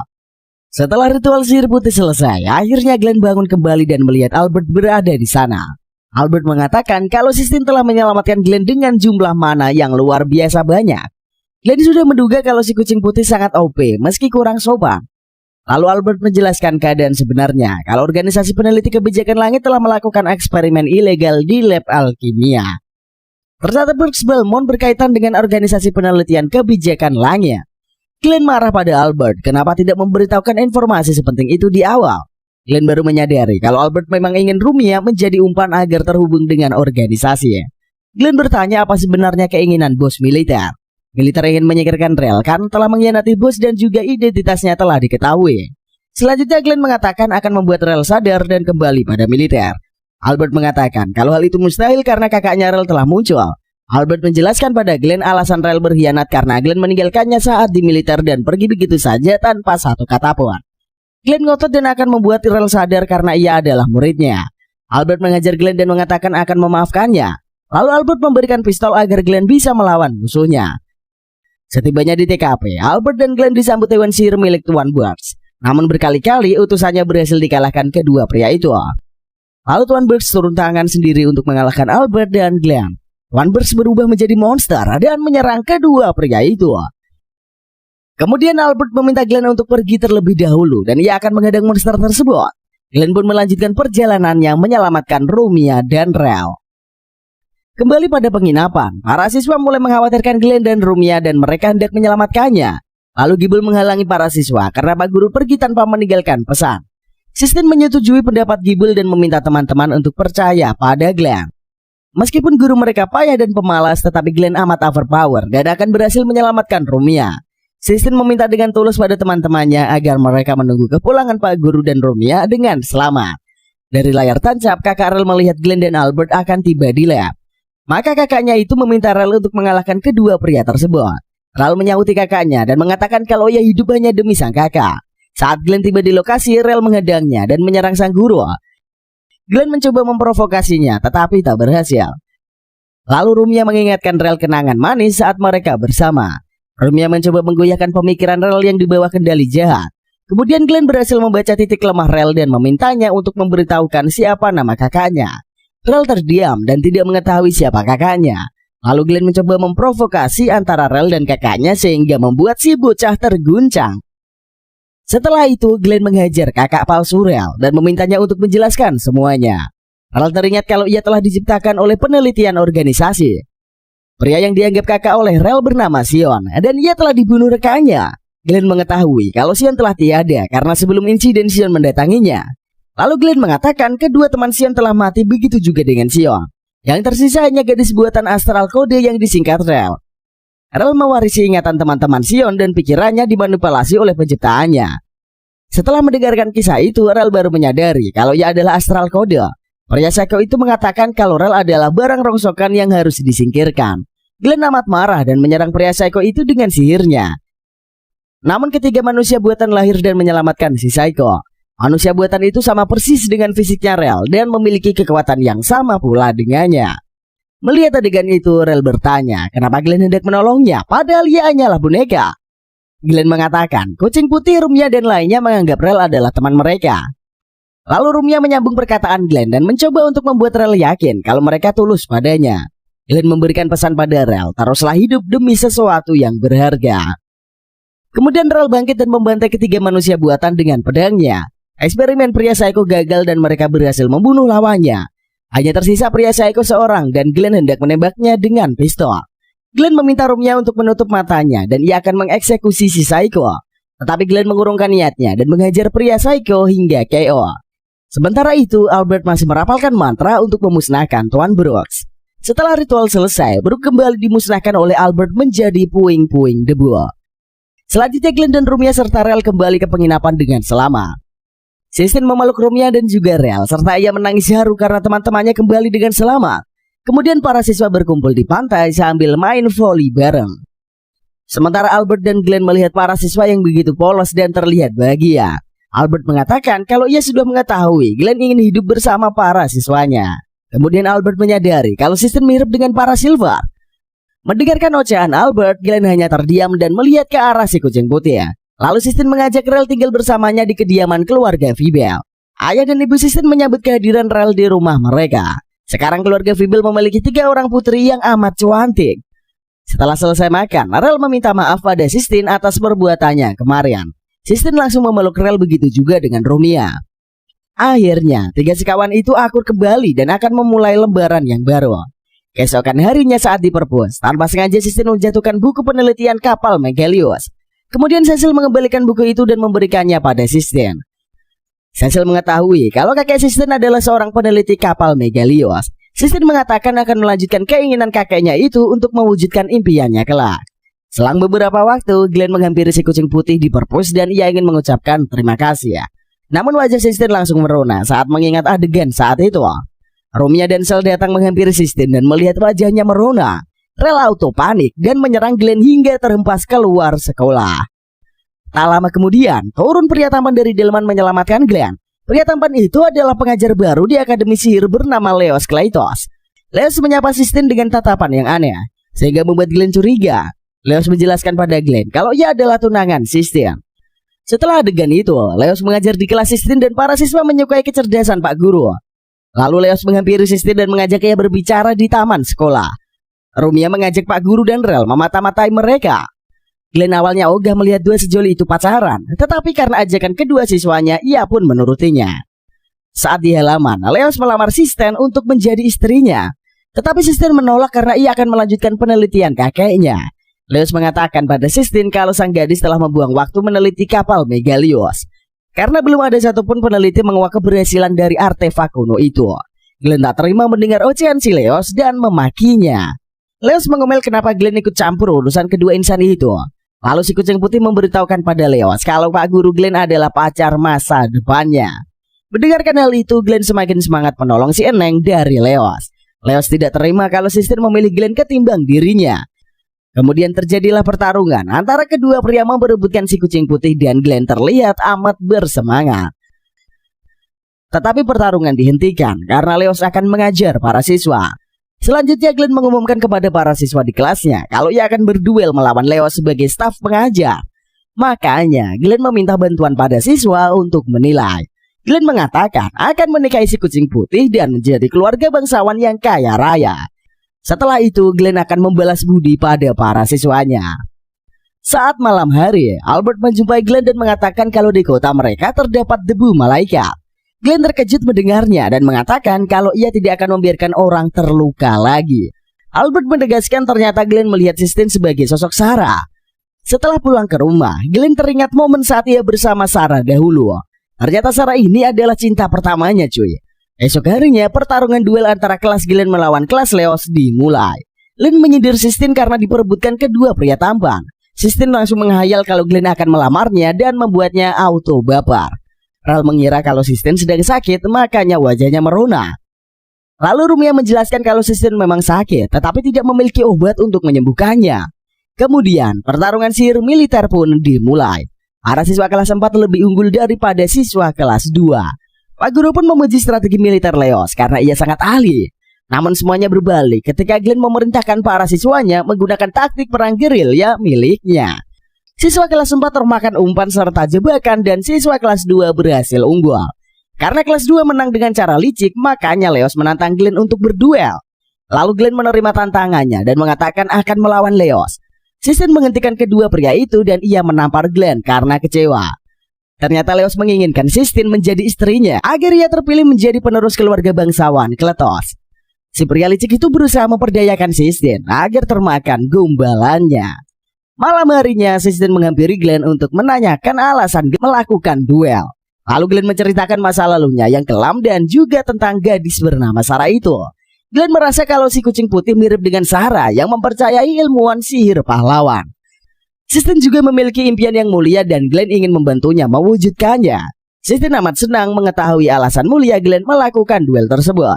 Setelah ritual sihir putih selesai, akhirnya Glenn bangun kembali dan melihat Albert berada di sana. Albert mengatakan kalau Sistine telah menyelamatkan Glenn dengan jumlah mana yang luar biasa banyak. Glenn sudah menduga kalau si kucing putih sangat OP meski kurang sopan. Lalu Albert menjelaskan keadaan sebenarnya kalau organisasi peneliti kebijakan langit telah melakukan eksperimen ilegal di lab alkimia. Ternyata Brooks Belmont berkaitan dengan organisasi penelitian kebijakan langit. Glenn marah pada Albert kenapa tidak memberitahukan informasi sepenting itu di awal. Glenn baru menyadari kalau Albert memang ingin Rumia menjadi umpan agar terhubung dengan organisasi. Glenn bertanya apa sebenarnya keinginan bos militer. Militer ingin menyingkirkan Rel karena telah mengkhianati bos dan juga identitasnya telah diketahui. Selanjutnya Glenn mengatakan akan membuat Rel sadar dan kembali pada militer. Albert mengatakan kalau hal itu mustahil karena kakaknya Rel telah muncul. Albert menjelaskan pada Glenn alasan Rel berkhianat karena Glenn meninggalkannya saat di militer dan pergi begitu saja tanpa satu kata pun. Glenn ngotot dan akan membuat Rel sadar karena ia adalah muridnya. Albert mengajar Glenn dan mengatakan akan memaafkannya. Lalu Albert memberikan pistol agar Glenn bisa melawan musuhnya. Setibanya di TKP, Albert dan Glenn disambut dewan sihir milik Tuan Burks. Namun berkali-kali utusannya berhasil dikalahkan kedua pria itu. Lalu Tuan Burks turun tangan sendiri untuk mengalahkan Albert dan Glenn. Tuan Burks berubah menjadi monster dan menyerang kedua pria itu. Kemudian Albert meminta Glenn untuk pergi terlebih dahulu dan ia akan menghadang monster tersebut. Glenn pun melanjutkan perjalanannya menyelamatkan Rumia dan Rel. Kembali pada penginapan, para siswa mulai mengkhawatirkan Glenn dan Rumia dan mereka hendak menyelamatkannya. Lalu Gibbel menghalangi para siswa karena Pak Guru pergi tanpa meninggalkan pesan. Sistine menyetujui pendapat Gibbel dan meminta teman-teman untuk percaya pada Glenn. Meskipun guru mereka payah dan pemalas, tetapi Glenn amat overpower dan akan berhasil menyelamatkan Rumia. Sistine meminta dengan tulus pada teman-temannya agar mereka menunggu kepulangan Pak Guru dan Rumia dengan selamat. Dari layar tancap, kakak Rel melihat Glenn dan Albert akan tiba di lab. Maka kakaknya itu meminta Rel untuk mengalahkan kedua pria tersebut. Rel menyauti kakaknya dan mengatakan kalau ia hidup hanya demi sang kakak. Saat Glenn tiba di lokasi, Rel menghadangnya dan menyerang sang guru. Glenn mencoba memprovokasinya, tetapi tak berhasil. Lalu Rumia mengingatkan Rel kenangan manis saat mereka bersama. Rumia mencoba menggoyahkan pemikiran Rel yang di bawah kendali jahat. Kemudian Glenn berhasil membaca titik lemah Rel dan memintanya untuk memberitahukan siapa nama kakaknya. Rel terdiam dan tidak mengetahui siapa kakaknya. Lalu Glenn mencoba memprovokasi antara Rel dan kakaknya sehingga membuat si bocah terguncang. Setelah itu, Glenn menghajar kakak palsu Rel dan memintanya untuk menjelaskan semuanya. Rel teringat kalau ia telah diciptakan oleh penelitian organisasi. Pria yang dianggap kakak oleh Rel bernama Sion dan ia telah dibunuh rekannya. Glenn mengetahui kalau Sion telah tiada karena sebelum insiden Sion mendatanginya. Lalu Glenn mengatakan kedua teman Sion telah mati, begitu juga dengan Sion. Yang tersisa hanya gadis buatan astral kode yang disingkat Rel. Rel mewarisi ingatan teman-teman Sion dan pikirannya dimanipulasi oleh penciptaannya. Setelah mendengarkan kisah itu, Rel baru menyadari kalau ia adalah astral kode. Pria psycho itu mengatakan kalau Rel adalah barang rongsokan yang harus disingkirkan. Glenn amat marah dan menyerang pria psycho itu dengan sihirnya. Namun ketiga manusia buatan lahir dan menyelamatkan si psycho. Manusia buatan itu sama persis dengan fisiknya Rel dan memiliki kekuatan yang sama pula dengannya. Melihat adegan itu, Rel bertanya kenapa Glenn hendak menolongnya padahal ia hanyalah boneka. Glenn mengatakan kucing putih, Rumia dan lainnya menganggap Rel adalah teman mereka. Lalu Rumia menyambung perkataan Glenn dan mencoba untuk membuat Rel yakin kalau mereka tulus padanya. Glenn memberikan pesan pada Rel, teruslah hidup demi sesuatu yang berharga. Kemudian Rel bangkit dan membantai ketiga manusia buatan dengan pedangnya. Eksperimen pria psycho gagal dan mereka berhasil membunuh lawannya. Hanya tersisa pria psycho seorang dan Glenn hendak menembaknya dengan pistol. Glenn meminta Rumia untuk menutup matanya dan ia akan mengeksekusi si psycho. Tetapi Glenn mengurungkan niatnya dan menghajar pria psycho hingga KO. Sementara itu, Albert masih merapalkan mantra untuk memusnahkan Tuan Brooks. Setelah ritual selesai, Brooks kembali dimusnahkan oleh Albert menjadi puing-puing debu. Selanjutnya Glenn dan Rumia serta Rel kembali ke penginapan dengan selamat. Sistine memeluk Rumia dan juga Rel serta ia menangis haru karena teman-temannya kembali dengan selamat. Kemudian para siswa berkumpul di pantai sambil main voli bareng. Sementara Albert dan Glenn melihat para siswa yang begitu polos dan terlihat bahagia. Albert mengatakan kalau ia sudah mengetahui Glenn ingin hidup bersama para siswanya. Kemudian Albert menyadari kalau Sistine mirip dengan para Silver. Mendengarkan ocehan Albert, Glenn hanya terdiam dan melihat ke arah si kucing putih. Lalu Sistine mengajak Rel tinggal bersamanya di kediaman keluarga Fibel. Ayah dan ibu Sistine menyambut kehadiran Rel di rumah mereka. Sekarang keluarga Fibel memiliki 3 orang putri yang amat cantik. Setelah selesai makan, Rel meminta maaf pada Sistine atas perbuatannya kemarin. Sistine langsung memeluk Rel, begitu juga dengan Rumia. Akhirnya, 3 sekawan itu akur kembali dan akan memulai lembaran yang baru. Keesokan harinya saat di perpus, tanpa sengaja Sistine menjatuhkan buku penelitian kapal Megalios. Kemudian Cecil mengembalikan buku itu dan memberikannya pada Sistine. Cecil mengetahui kalau kakek Sistine adalah seorang peneliti kapal Megalios. Sistine mengatakan akan melanjutkan keinginan kakeknya itu untuk mewujudkan impiannya kelak. Selang beberapa waktu, Glenn menghampiri si kucing putih di perpus dan ia ingin mengucapkan terima kasih ya. Namun wajah Sistine langsung merona saat mengingat adegan saat itu. Rumia dan Sel datang menghampiri Sistine dan melihat wajahnya merona. Rel auto panik dan menyerang Glenn hingga terhempas keluar sekolah. Tak lama kemudian, turun pria tampan dari delman menyelamatkan Glenn. Pria tampan itu adalah pengajar baru di Akademi Sihir bernama Leos Kleitos. Leos menyapa Sistine dengan tatapan yang aneh, sehingga membuat Glenn curiga. Leos menjelaskan pada Glenn kalau ia adalah tunangan Sistine. Setelah adegan itu, Leos mengajar di kelas Sistine dan para siswa menyukai kecerdasan Pak Guru. Lalu Leos menghampiri Sistine dan mengajak ia berbicara di taman sekolah. Rumia mengajak Pak Guru dan Rel memata-matai mereka. Glenn awalnya ogah melihat dua sejoli itu pacaran, tetapi karena ajakan kedua siswanya, ia pun menurutinya. Saat di halaman, Leos melamar Sistine untuk menjadi istrinya. Tetapi Sistine menolak karena ia akan melanjutkan penelitian kakeknya. Leos mengatakan pada Sistine kalau sang gadis telah membuang waktu meneliti kapal Megalios. Karena belum ada satupun peneliti menguak keberhasilan dari artefak kuno itu. Glenn tak terima mendengar ocehan si Leos dan memakinya. Leos mengomel kenapa Glenn ikut campur urusan kedua insan itu. Lalu si kucing putih memberitahukan pada Leos kalau Pak Guru Glenn adalah pacar masa depannya. Mendengarkan hal itu, Glenn semakin semangat menolong si Eneng dari Leos. Leos tidak terima kalau Sistine memilih Glenn ketimbang dirinya. Kemudian terjadilah pertarungan antara kedua pria memperebutkan si kucing putih dan Glenn terlihat amat bersemangat. Tetapi pertarungan dihentikan karena Leos akan mengajar para siswa. Selanjutnya Glenn mengumumkan kepada para siswa di kelasnya kalau ia akan berduel melawan Leos sebagai staf pengajar. Makanya Glenn meminta bantuan pada siswa untuk menilai. Glenn mengatakan akan menikahi si kucing putih dan menjadi keluarga bangsawan yang kaya raya. Setelah itu, Glenn akan membalas budi pada para siswanya. Saat malam hari, Albert menjumpai Glenn dan mengatakan kalau di kota mereka terdapat debu malaikat. Glenn terkejut mendengarnya dan mengatakan kalau ia tidak akan membiarkan orang terluka lagi. Albert menegaskan ternyata Glenn melihat Sistine sebagai sosok Sarah. Setelah pulang ke rumah, Glenn teringat momen saat ia bersama Sarah dahulu. Ternyata Sarah ini adalah cinta pertamanya cuy. Esok harinya pertarungan duel antara kelas Glenn melawan kelas Leos dimulai. Glenn menyindir Sistine karena diperebutkan kedua pria tampan. Sistine langsung menghayal kalau Glenn akan melamarnya dan membuatnya auto baper. Ral mengira kalau Sistine sedang sakit, makanya wajahnya merona. Lalu Rumia menjelaskan kalau Sistine memang sakit, tetapi tidak memiliki obat untuk menyembuhkannya. Kemudian pertarungan sihir militer pun dimulai. Para siswa kelas 4 lebih unggul daripada siswa kelas 2. Pak Guru pun memuji strategi militer Leos karena ia sangat ahli. Namun semuanya berbalik ketika Glenn memerintahkan para siswanya menggunakan taktik perang gerilya miliknya. Siswa kelas 4 termakan umpan serta jebakan dan siswa kelas 2 berhasil unggul. Karena kelas 2 menang dengan cara licik, makanya Leos menantang Glenn untuk berduel. Lalu Glenn menerima tantangannya dan mengatakan akan melawan Leos. Sistine menghentikan kedua pria itu dan ia menampar Glenn karena kecewa. Ternyata Leos menginginkan Sistine menjadi istrinya agar ia terpilih menjadi penerus keluarga bangsawan Kletos. Si pria licik itu berusaha memperdayakan Sistine agar termakan gombalannya. Malam harinya Sistine menghampiri Glenn untuk menanyakan alasan melakukan duel. Lalu Glenn menceritakan masa lalunya yang kelam dan juga tentang gadis bernama Sarah itu. Glenn merasa kalau si kucing putih mirip dengan Sarah yang mempercayai ilmuwan sihir pahlawan. Sistine juga memiliki impian yang mulia dan Glenn ingin membantunya mewujudkannya. Sistine amat senang mengetahui alasan mulia Glenn melakukan duel tersebut.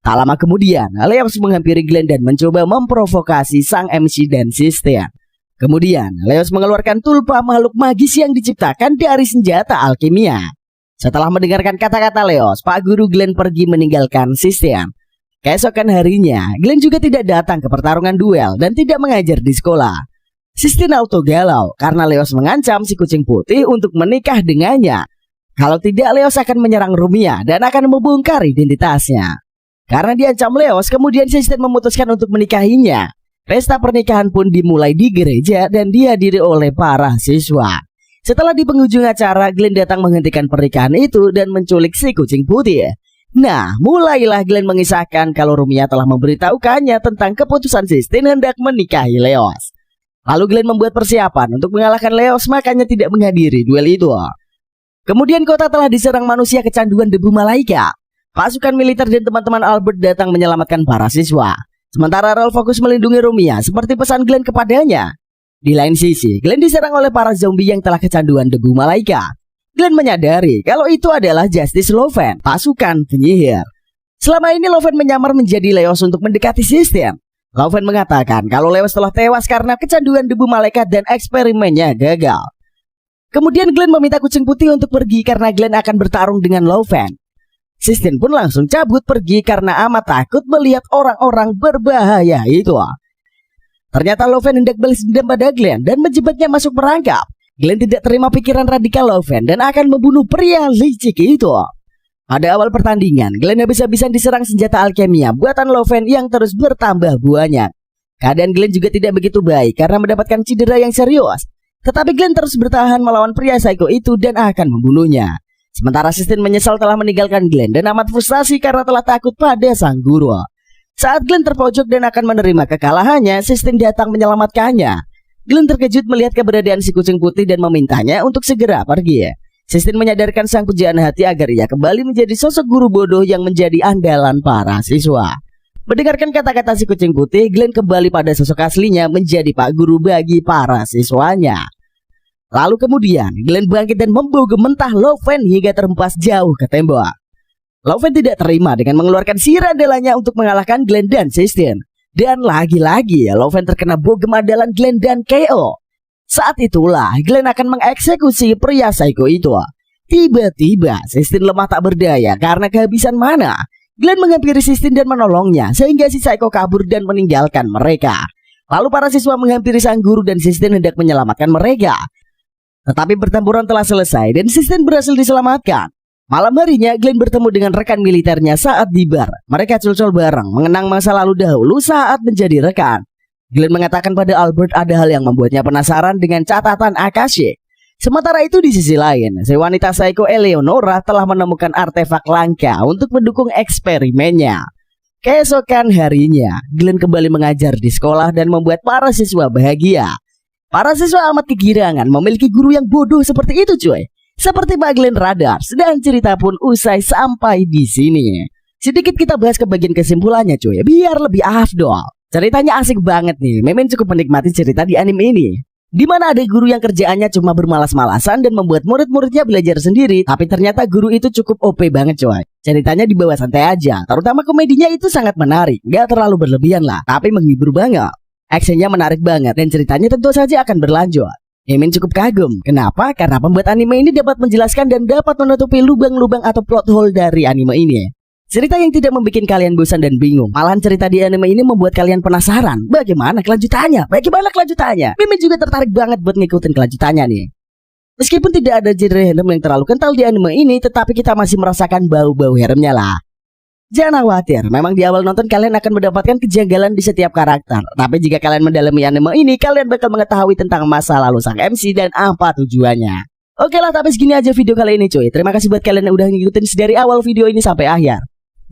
Tak lama kemudian, Leos menghampiri Glenn dan mencoba memprovokasi sang MC dan Sistine. Kemudian, Leos mengeluarkan tulpa makhluk magis yang diciptakan dari senjata alkimia. Setelah mendengarkan kata-kata Leos, Pak Guru Glenn pergi meninggalkan Sistine. Keesokan harinya, Glenn juga tidak datang ke pertarungan duel dan tidak mengajar di sekolah. Sistine auto galau karena Leos mengancam si kucing putih untuk menikah dengannya. Kalau tidak, Leos akan menyerang Rumia dan akan membongkar identitasnya. Karena diancam Leos, kemudian Sistine memutuskan untuk menikahinya. Pesta pernikahan pun dimulai di gereja dan dihadiri oleh para siswa. Setelah di penghujung acara, Glenn datang menghentikan pernikahan itu dan menculik si kucing putih. Nah, mulailah Glenn mengisahkan kalau Rumia telah memberitahukannya tentang keputusan Sistine hendak menikahi Leos. Lalu Glenn membuat persiapan untuk mengalahkan Leos, makanya tidak menghadiri duel itu. Kemudian kota telah diserang manusia kecanduan debu malaika. Pasukan militer dan teman-teman Albert datang menyelamatkan para siswa. Sementara Ralph fokus melindungi Rumia seperti pesan Glenn kepadanya. Di lain sisi, Glenn diserang oleh para zombie yang telah kecanduan debu malaika. Glenn menyadari kalau itu adalah Justice Loven, pasukan penyihir. Selama ini Loven menyamar menjadi Leos untuk mendekati Sistine. Loven mengatakan kalau Leos telah tewas karena kecanduan debu malaikat dan eksperimennya gagal. Kemudian Glenn meminta kucing putih untuk pergi karena Glenn akan bertarung dengan Loven. Sistine pun langsung cabut pergi karena amat takut melihat orang-orang berbahaya itu. Ternyata Loven hendak balas dendam pada Glenn dan menjebaknya masuk perangkap. Glenn tidak terima pikiran radikal Loven dan akan membunuh pria licik itu. Pada awal pertandingan, Glenn habis-habisan diserang senjata alkimia buatan Loven yang terus bertambah banyak. Keadaan Glenn juga tidak begitu baik karena mendapatkan cedera yang serius. Tetapi Glenn terus bertahan melawan pria psycho itu dan akan membunuhnya. Sementara Sistine menyesal telah meninggalkan Glenn dan amat frustasi karena telah takut pada sang guru. Saat Glenn terpojok dan akan menerima kekalahannya, Sistine datang menyelamatkannya. Glenn terkejut melihat keberadaan si kucing putih dan memintanya untuk segera pergi. Sistine menyadarkan sang pujaan hati agar ia kembali menjadi sosok guru bodoh yang menjadi andalan para siswa. Mendengarkan kata-kata si kucing putih, Glenn kembali pada sosok aslinya menjadi pak guru bagi para siswanya. Lalu kemudian Glenn bangkit dan membogem mentah Loven hingga terhempas jauh ke tembok. Loven tidak terima dengan mengeluarkan sihir andalannya untuk mengalahkan Glenn dan Sistine. Dan lagi-lagi Loven terkena bogem andalan Glenn dan KO. Saat itulah Glenn akan mengeksekusi pria psycho itu. Tiba-tiba Sistine lemah tak berdaya karena kehabisan mana. Glenn menghampiri Sistine dan menolongnya sehingga si psycho kabur dan meninggalkan mereka. Lalu para siswa menghampiri sang guru dan Sistine hendak menyelamatkan mereka. Tetapi pertempuran telah selesai dan Sistine berhasil diselamatkan. Malam harinya Glenn bertemu dengan rekan militernya saat di bar. Mereka cul-cul bareng mengenang masa lalu dahulu saat menjadi rekan. Glenn mengatakan pada Albert ada hal yang membuatnya penasaran dengan catatan Akashic. Sementara itu di sisi lain, si wanita psycho Eleonora telah menemukan artefak langka untuk mendukung eksperimennya. Keesokan harinya, Glenn kembali mengajar di sekolah dan membuat para siswa bahagia. Para siswa amat kegirangan memiliki guru yang bodoh seperti itu cuy. seperti Maglen Radars, dan cerita pun usai sampai di sini. Sedikit kita bahas ke bagian kesimpulannya cuy, biar lebih afdol. Ceritanya asik banget nih, Mimin cukup menikmati cerita di anime ini. Di mana ada guru yang kerjaannya cuma bermalas-malasan dan membuat murid-muridnya belajar sendiri, tapi ternyata guru itu cukup OP banget coy. Ceritanya dibawa santai aja, terutama komedinya itu sangat menarik, gak terlalu berlebihan lah, tapi menghibur banget. Actionnya menarik banget dan ceritanya tentu saja akan berlanjut. Mimin cukup kagum, kenapa? Karena pembuat anime ini dapat menjelaskan dan dapat menutupi lubang-lubang atau plot hole dari anime ini. Cerita yang tidak membuat kalian bosan dan bingung. Malahan cerita di anime ini membuat kalian penasaran. Bagaimana kelanjutannya? Mimin juga tertarik banget buat ngikutin kelanjutannya nih. Meskipun tidak ada genre harem yang terlalu kental di anime ini, tetapi kita masih merasakan bau-bau haremnya lah. Jangan khawatir, memang di awal nonton kalian akan mendapatkan kejanggalan di setiap karakter. Tapi jika kalian mendalami anime ini, kalian bakal mengetahui tentang masa lalu sang MC dan apa tujuannya. Oke lah, tapi segini aja video kali ini cuy. Terima kasih buat kalian yang udah ngikutin dari awal video ini sampai akhir.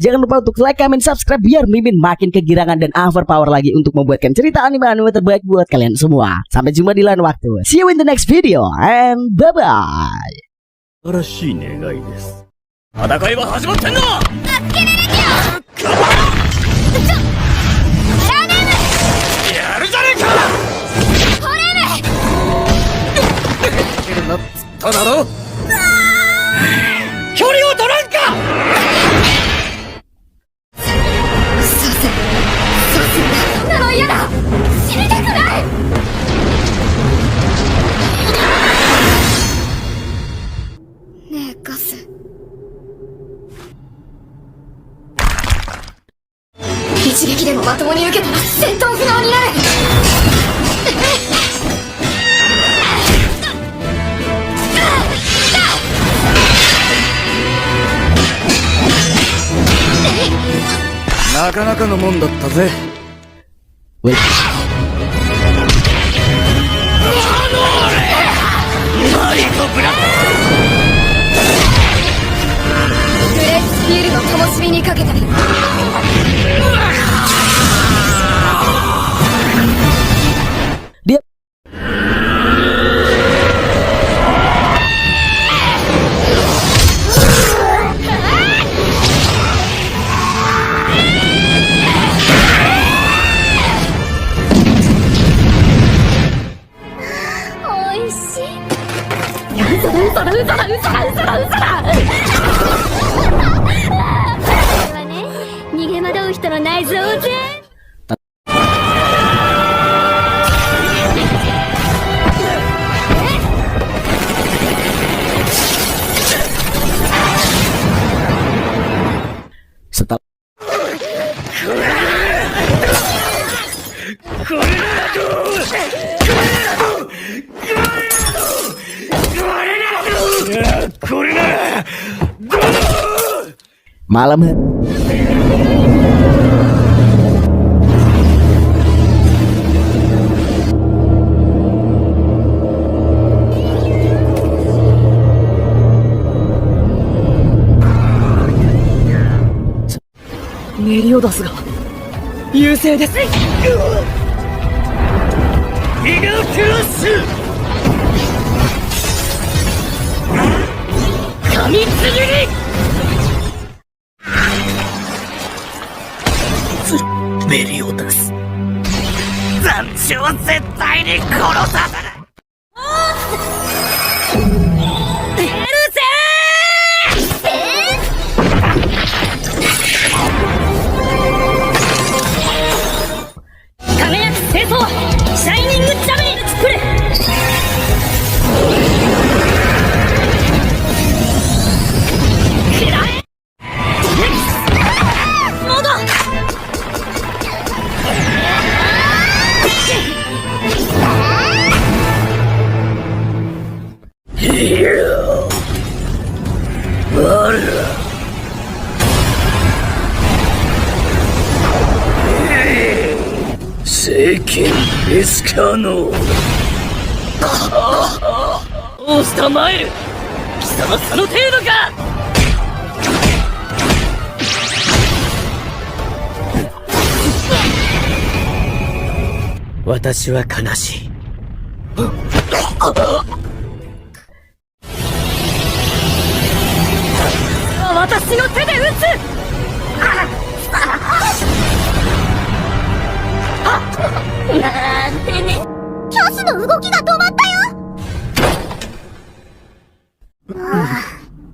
Jangan lupa untuk like, comment, subscribe biar Mimin makin kegirangan dan overpower lagi untuk membuatkan cerita anime-anime terbaik buat kalian semua. Sampai jumpa di lain waktu. See you in the next video and bye-bye. 一撃でもまともに受けたら戦闘不能になる。なかなかのもんだったぜ。マリコブラッグレートスピールの灯火にかけたり。逃げ惑う人の内臓を全Malam hariメリオダスが優勢です。ギガクラッシュ噛みつぎりメリオダス残地を絶対に殺させない。輝く清掃シャイニングチャベル作れ。聖剣エスカノーどうしたマイル、貴様その程度か。私は悲しい。私の手で撃つ。なんてね。キャスの動きが止まったよ。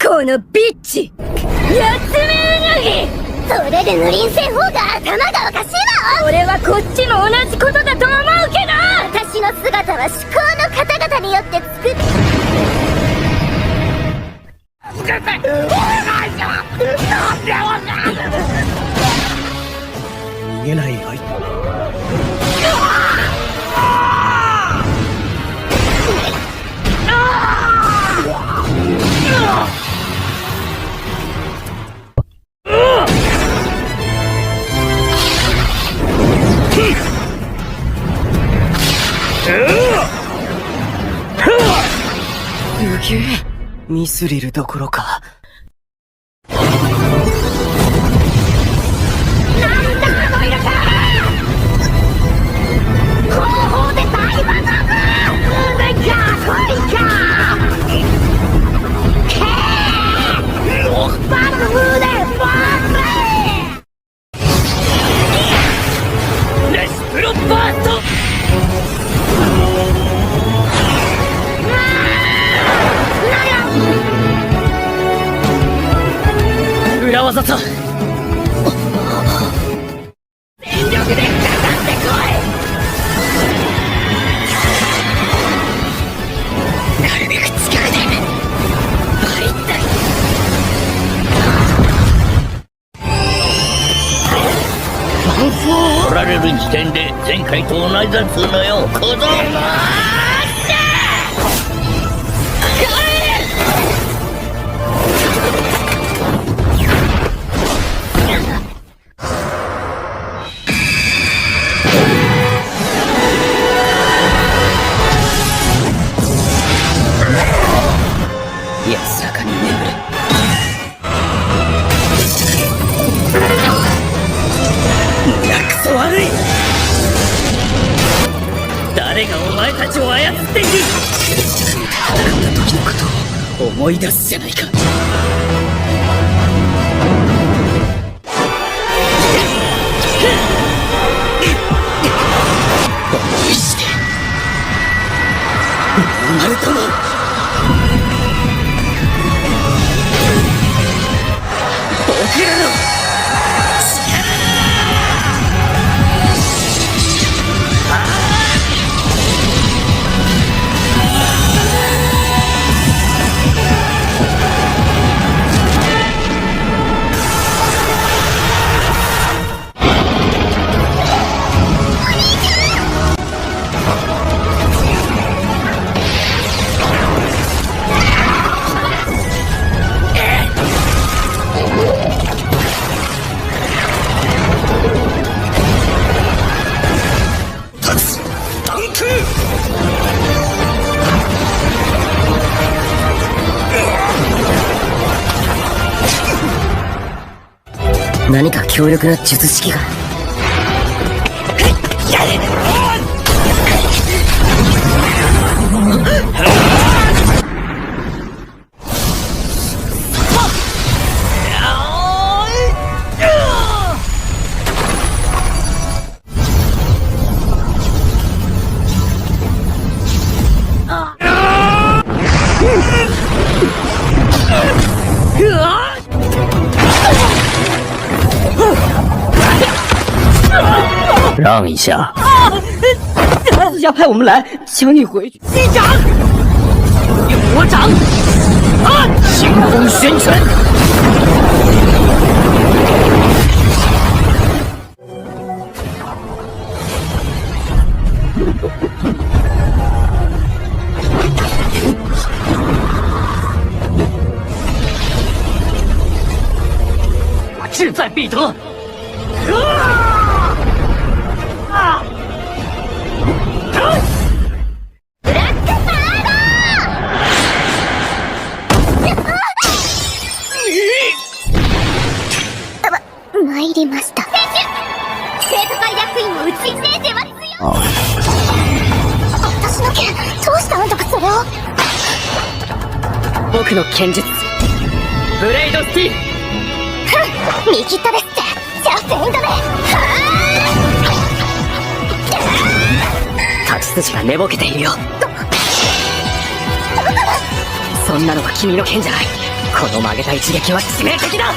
このビッチ、やつめうなぎ。それで塗りんせん方が頭がおかしいわ。俺はこっちも同じことだと思うけど、私の姿は至高の方々によって作って逃げない相手。すげえミスリルどころか。裏技だ。全力でかかってこい。なるべく近くで入ったり。取られる時点で前回と同じだっつうのよ、小僧。安らかに眠る。胸くそ悪い。誰がお前たちを操っている。戦った時のことを思い出すじゃないか。思いしてノーマル殿。僕らの何か強力な術式が。让一下。自家派我们来抢你回去。击掌，用魔掌，啊！清风玄拳。我志在必得。参りました。生徒会役員の内先生は強い。私の剣、どうしたあんたがそれを。僕の剣術ブレイドスティール。見切ったですって。じゃあフェイントで。太刀筋が寝ぼけているよ。そんなのは君の剣じゃない。この曲げた一撃は致命的だ。